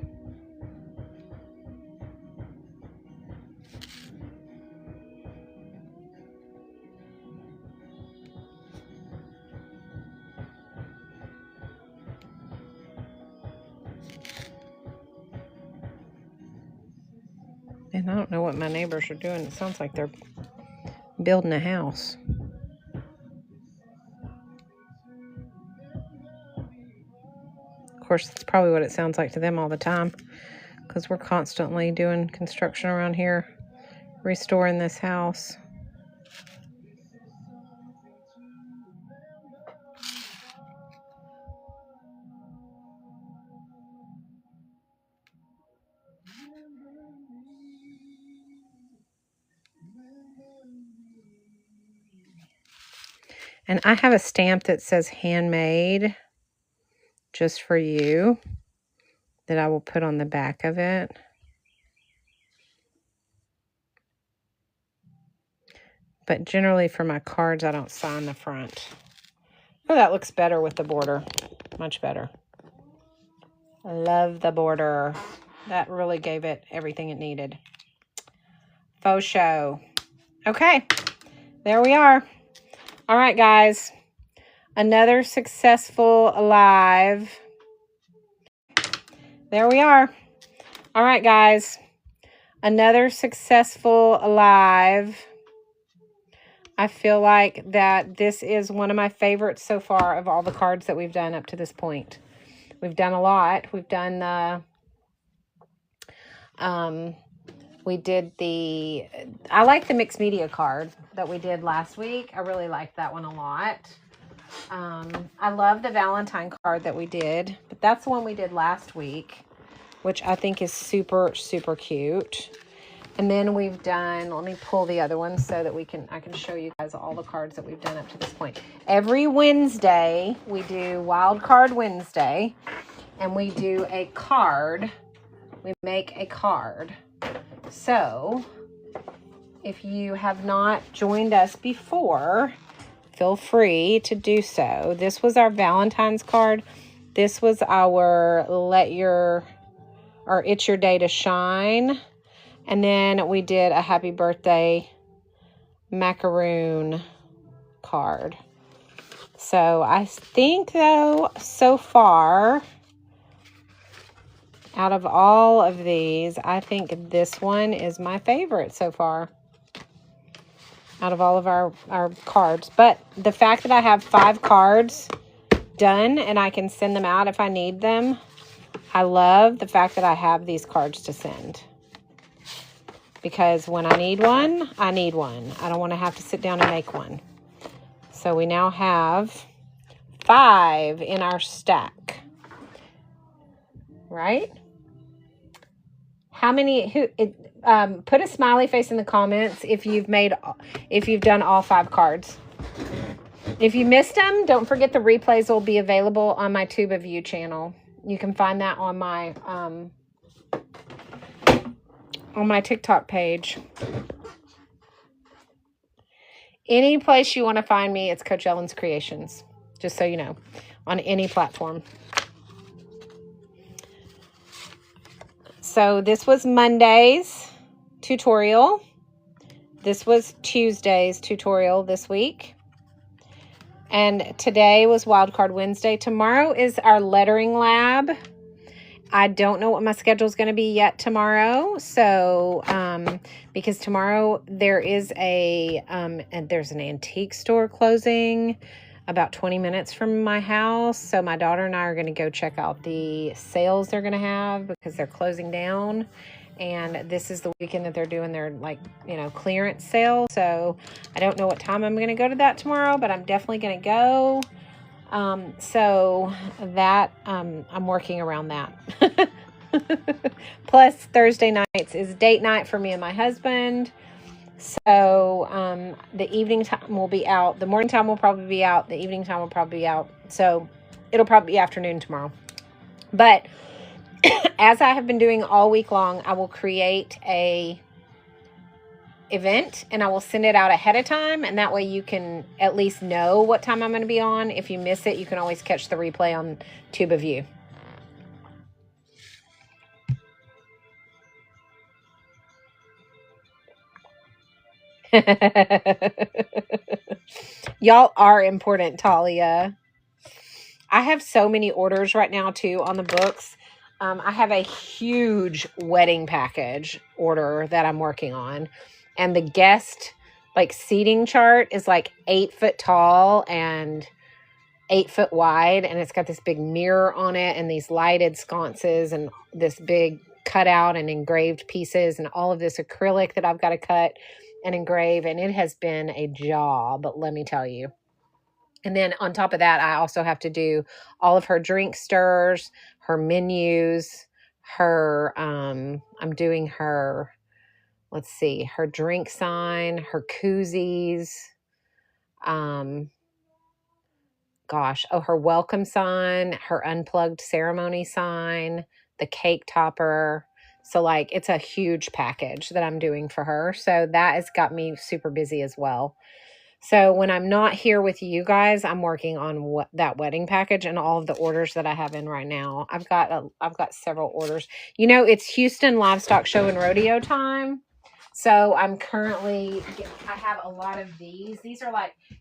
And I don't know what my neighbors are doing. It sounds like they're building a house. Of course, that's probably what it sounds like to them all the time, because we're constantly doing construction around here, restoring this house. And I have a stamp that says handmade just for you that I will put on the back of it. But generally for my cards, I don't sign the front. Oh, that looks better with the border. Much better. I love the border. That really gave it everything it needed. Faux show. Okay, there we are. All right, guys. Another successful live. There we are. All right, guys. Another successful live. I feel like that this is one of my favorites so far of all the cards that we've done up to this point. We've done a lot. We've done the... we did the... I like the mixed media card that we did last week. I really liked that one a lot. I love the Valentine card that we did, but that's the one we did last week, which I think is super, super cute. And then we've done, let me pull the other one so that I can show you guys all the cards that we've done up to this point. Every Wednesday, we do Wildcard Wednesday, and we do a card. We make a card. So, if you have not joined us before, feel free to do so. This was our Valentine's card. This was our It's Your Day to Shine. And then we did a happy birthday macaroon card. So I think, though, so far, out of all of these, I think this one is my favorite so far out of all of our cards. But the fact that I have 5 cards done and I can send them out if I need them, I love the fact that I have these cards to send. Because when I need one, I need one. I don't want to have to sit down and make one. So we now have 5 in our stack. Right? How many, put a smiley face in the comments if you've done all 5 cards. If you missed them, don't forget the replays will be available on my Tube of You channel. You can find that on my TikTok page. Any place you want to find me, it's Coach Ellen's Creations. Just so you know, on any platform. So this was Monday's tutorial. This was Tuesday's tutorial this week. And today was Wildcard Wednesday. Tomorrow is our lettering lab. I don't know what my schedule is going to be yet tomorrow. So, because tomorrow there is there's an antique store closing about 20 minutes from my house. So my daughter and I are going to go check out the sales they're going to have because they're closing down. And this is the weekend that they're doing their, clearance sale. So I don't know what time I'm going to go to that tomorrow, but I'm definitely going to go. So that, I'm working around that. Plus Thursday nights is date night for me and my husband. So, the evening time will be out. The morning time will probably be out. The evening time will probably be out. So it'll probably be afternoon tomorrow. But as I have been doing all week long, I will create a event and I will send it out ahead of time. And that way you can at least know what time I'm going to be on. If you miss it, you can always catch the replay on Tube of You. Y'all are important, Talia. I have so many orders right now too on the books. I have a huge wedding package order that I'm working on, and the guest seating chart is 8 foot tall and 8 foot wide, and it's got this big mirror on it and these lighted sconces and this big cutout and engraved pieces and all of this acrylic that I've got to cut and engrave, and it has been a job, let me tell you. And then on top of that, I also have to do all of her drink stirs, her menus, I'm doing her, her drink sign, her koozies, her welcome sign, her unplugged ceremony sign, the cake topper. So it's a huge package that I'm doing for her. So that has got me super busy as well. So when I'm not here with you guys, I'm working on that wedding package and all of the orders that I have in right now. I've got several orders. It's Houston Livestock Show and Rodeo time. So I have a lot of these. These are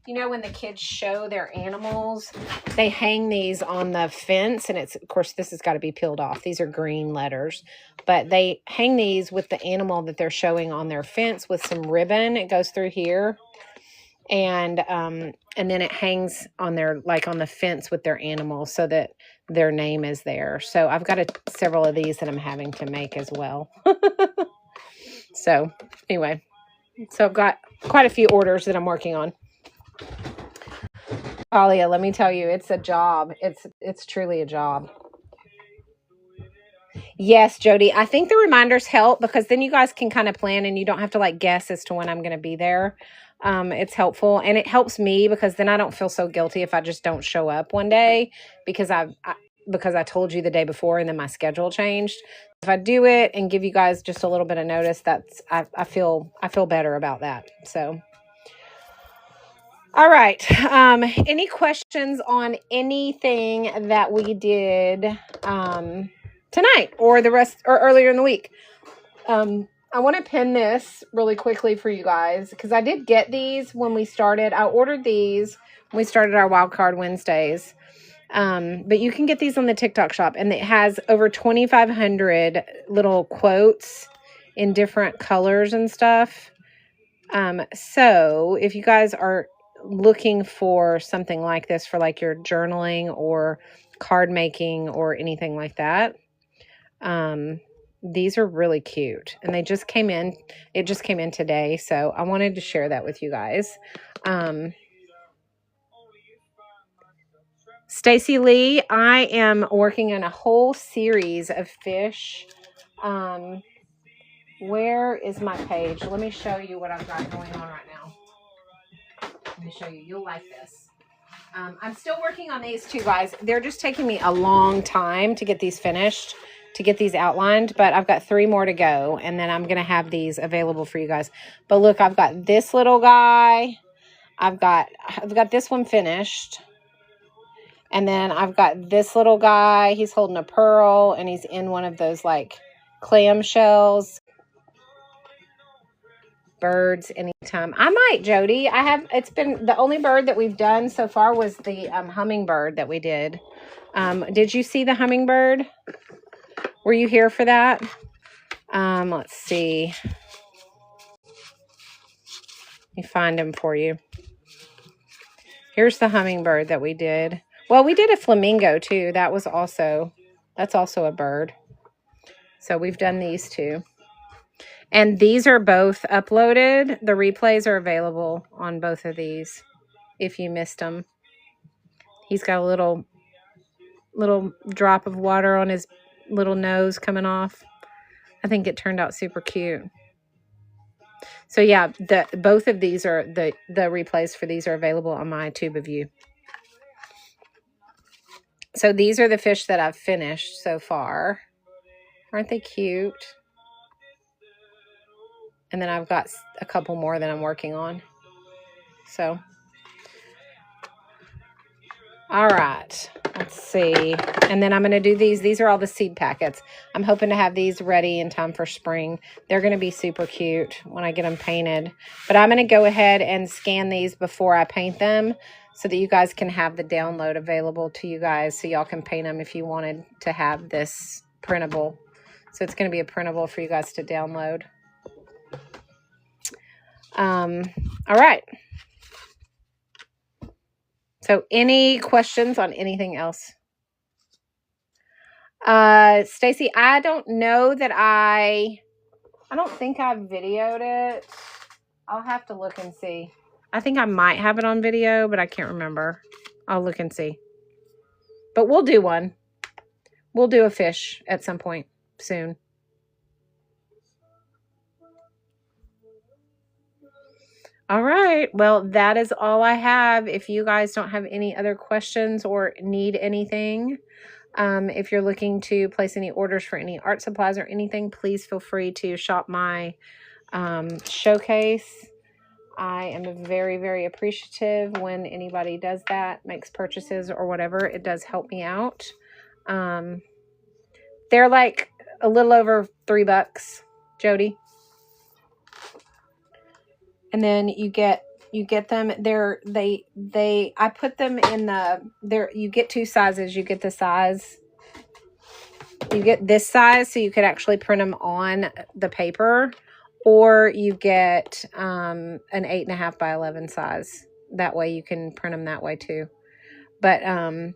when the kids show their animals, they hang these on the fence, and of course, this has got to be peeled off. These are green letters, but they hang these with the animal that they're showing on their fence with some ribbon. It goes through here. And then it hangs on on the fence with their animal so that their name is there. So I've got several of these that I'm having to make as well. So anyway, I've got quite a few orders that I'm working on. Talia, let me tell you, it's a job. It's truly a job. Yes, Jody. I think the reminders help because then you guys can kind of plan and you don't have to guess as to when I'm going to be there. It's helpful, and it helps me because then I don't feel so guilty if I just don't show up one day because I told you the day before and then my schedule changed. If I do it and give you guys just a little bit of notice, I feel better about that. So All right. Any questions on anything that we did tonight or the rest or earlier in the week? I want to pin this really quickly for you guys because I did get these when we started. I ordered these when we started our Wildcard Wednesdays. But you can get these on the TikTok shop, and it has over 2,500 little quotes in different colors and stuff. So if you guys are looking for something like this for like your journaling or card making or anything like that, these are really cute, and they just came in. It just came in today, so I wanted to share that with you guys. Stacy Lee, I am working on a whole series of fish. Where is my page? Let me show you what I've got going on right now. Let me show you. You'll like this. I'm still working on these too, guys. They're just taking me a long time to get these finished, to get these outlined, but I've got 3 more to go, and then I'm going to have these available for you guys. But look, I've got this little guy. I've got this one finished. And then I've got this little guy. He's holding a pearl, and he's in one of those like clam shells. Birds anytime. I might, Jody. It's been the only bird that we've done so far was the hummingbird that we did. Did you see the hummingbird? Were you here for that? Let's see. Let me find him for you. Here's the hummingbird that we did. Well, we did a flamingo too. That's also a bird. So we've done these two. And these are both uploaded. The replays are available on both of these if you missed them. He's got a little drop of water on his little nose coming off. I think it turned out super cute. So yeah, both of these are the replays for these are available on my Tube of You. So these are the fish that I've finished so far. Aren't they cute? And then I've got a couple more that I'm working on. So, all right, let's see. And then I'm going to do these. These are all the seed packets. I'm hoping to have these ready in time for spring. They're going to be super cute when I get them painted. But I'm going to go ahead and scan these before I paint them so that you guys can have the download available to you guys so y'all can paint them if you wanted to have this printable. So it's going to be a printable for you guys to download. All right. So any questions on anything else? Stacy, I don't know that I don't think I videoed it. I'll have to look and see. I think I might have it on video, but I can't remember. I'll look and see. But we'll do one. We'll do a fish at some point soon. All right. Well, that is all I have. If you guys don't have any other questions or need anything, if you're looking to place any orders for any art supplies or anything, please feel free to shop my showcase. I am very, very appreciative when anybody does that, makes purchases or whatever. It does help me out. They're like a little over $3, Jody. And then you get them. I put them in you get 2 sizes. You get the size. You get this size so you could actually print them on the paper, or you get an 8.5 by 11 size. That way you can print them that way too. But I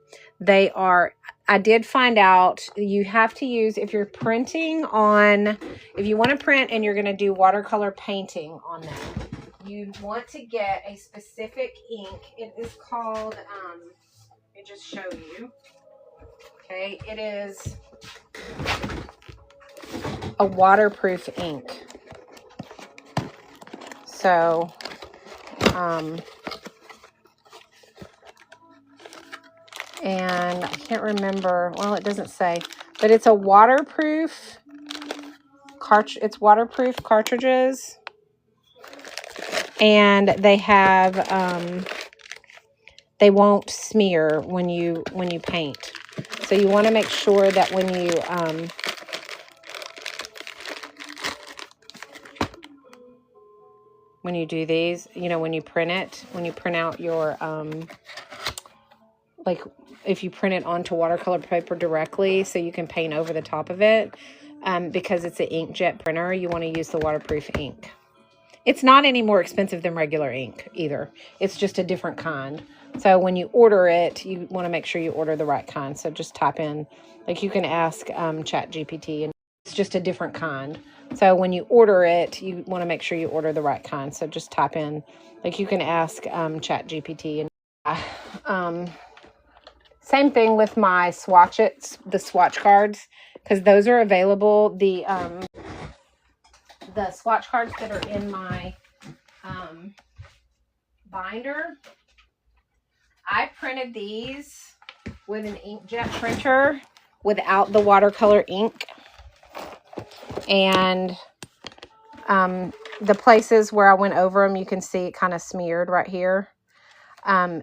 did find out you have to use, if you're printing on, if you want to print and you're going to do watercolor painting on them, you want to get a specific ink. It is called, let me just show you. Okay, it is a waterproof ink. So, and I can't remember, well, it doesn't say, but it's a waterproof it's waterproof cartridges. And they have they won't smear when you paint. So you want to make sure that when you do these, when you print it, when you print out your, like if you print it onto watercolor paper directly so you can paint over the top of it, because it's an inkjet printer, you want to use the waterproof ink. It's not any more expensive than regular ink either. It's just a different kind. So when you order it, you want to make sure you order the right kind. So just type in, like you can ask ChatGPT, and it's just a different kind. So when you order it, you want to make sure you order the right kind. So just type in, like you can ask ChatGPT. And same thing with my swatches, the swatch cards, because those are available. The swatch cards that are in my binder, I printed these with an inkjet printer without the watercolor ink. And the places where I went over them, you can see it kind of smeared right here. But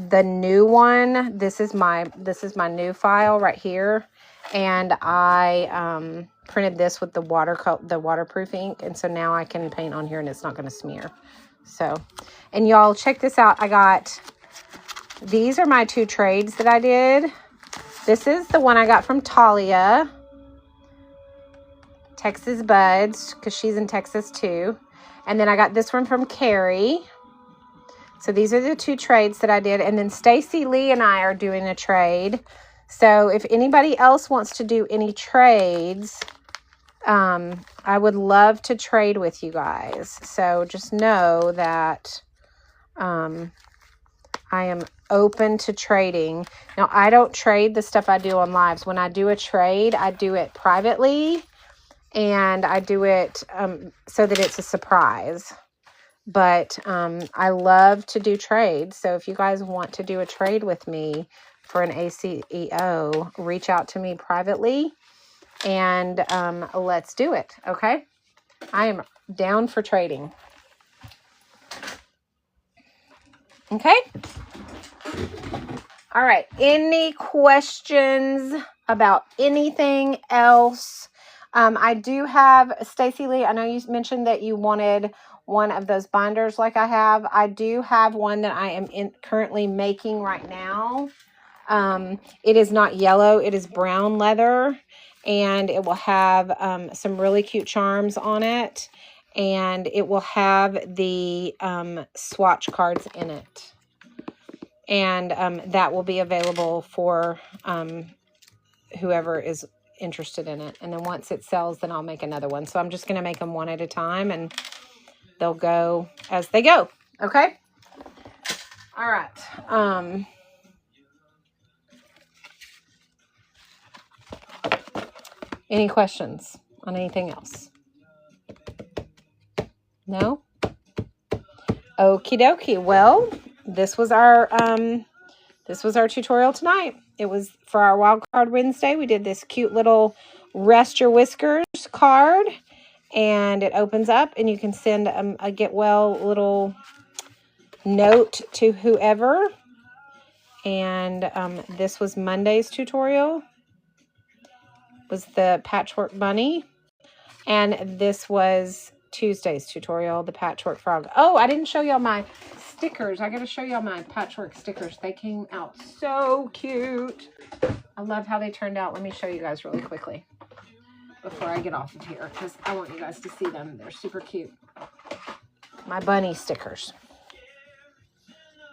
the new one, this is my new file right here. And I printed this with the waterproof ink, and so now I can paint on here and it's not going to smear. So, and y'all check this out. These are my 2 trades that I did. This is the one I got from Talia, Texas Buds, because she's in Texas too. And then I got this one from Carrie. So these are the 2 trades that I did. And then Stacy Lee and I are doing a trade. So if anybody else wants to do any trades, I would love to trade with you guys. So just know that I am open to trading. Now, I don't trade the stuff I do on lives. When I do a trade, I do it privately, and I do it so that it's a surprise. But I love to do trades. So if you guys want to do a trade with me for an ACEO, reach out to me privately, and let's do it, okay? I am down for trading. Okay? All right. Any questions about anything else? I do have, Stacy Lee, I know you mentioned that you wanted one of those binders like I have. I do have one that I am currently making right now. It is not yellow. It is brown leather, and it will have some really cute charms on it, and it will have the swatch cards in it. And that will be available for whoever is interested in it. And then once it sells, then I'll make another one. So I'm just going to make them one at a time, and they'll go as they go. Okay? All right. Any questions on anything else? No? Okie dokie. Well, this was our tutorial tonight. It was for our Wildcard Wednesday. We did this cute little Rest Your Whiskers card, and it opens up, and you can send a get well little note to whoever. And this was Monday's tutorial. Was the patchwork bunny, and this was Tuesday's tutorial, the patchwork frog. Oh, I didn't show y'all my stickers. I gotta show y'all my patchwork stickers. They came out so cute. I love how they turned out. Let me show you guys really quickly before I get off of here, because I want you guys to see them. They're super cute. My bunny stickers.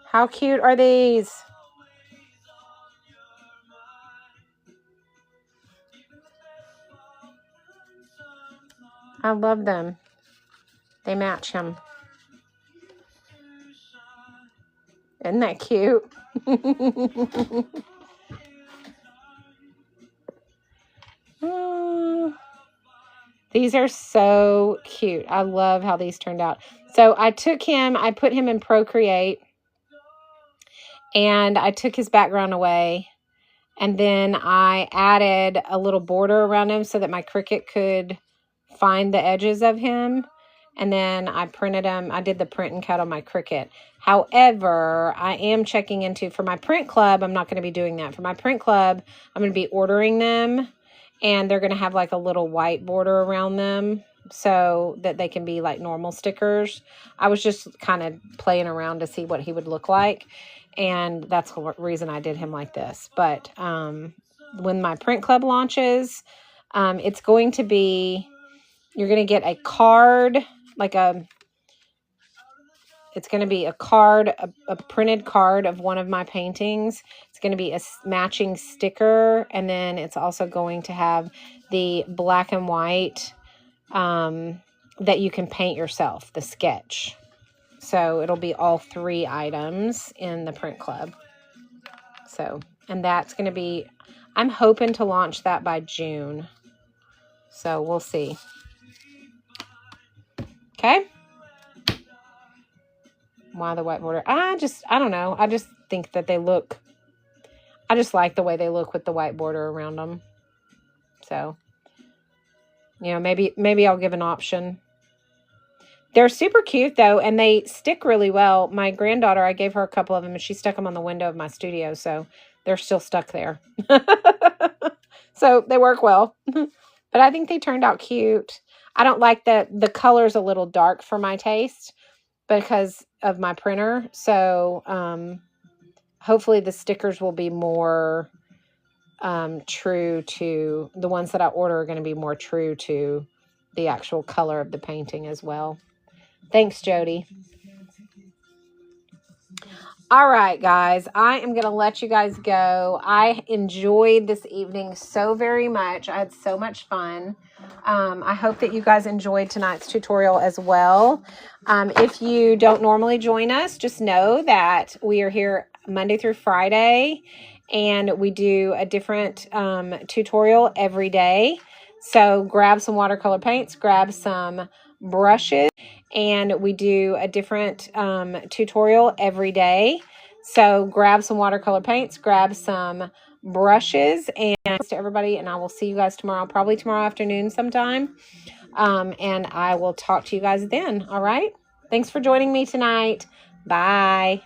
How cute are these? I love them. They match him. Isn't that cute? These are so cute. I love how these turned out. So I put him in Procreate, and I took his background away, and then I added a little border around him so that my Cricut could find the edges of him. And then I printed them. I did the print and cut on my Cricut. However, I am checking into, for my print club, I'm not going to be doing that. For my print club, I'm going to be ordering them. And they're going to have like a little white border around them so that they can be like normal stickers. I was just kind of playing around to see what he would look like. And that's the reason I did him like this. But when my print club launches, it's going to be, you're going to get a card, it's going to be a card, a printed card of one of my paintings. It's going to be a matching sticker. And then it's also going to have the black and white that you can paint yourself, the sketch. So it'll be all 3 items in the print club. So, and that's going to be, I'm hoping to launch that by June. So we'll see. Okay. Why the white border? I don't know. I just think that they look, I just like the way they look with the white border around them. So, you know, maybe I'll give an option. They're super cute though, and they stick really well. My granddaughter, I gave her a couple of them and she stuck them on the window of my studio. So they're still stuck there. So they work well, but I think they turned out cute. I don't like the color's a little dark for my taste because of my printer. So, hopefully the stickers will be more, true to the ones that I order are going to be more true to the actual color of the painting as well. Thanks, Jody. All right, guys, I am going to let you guys go. I enjoyed this evening so very much. I had so much fun. I hope that you guys enjoyed tonight's tutorial as well. If you don't normally join us, just know that we are here Monday through Friday, and we do a different tutorial every day. So grab some watercolor paints, grab some brushes, and we do a different tutorial every day. So grab some watercolor paints, grab some brushes, and to everybody, and I will see you guys tomorrow, probably tomorrow afternoon sometime. And I will talk to you guys then. All right. Thanks for joining me tonight. Bye.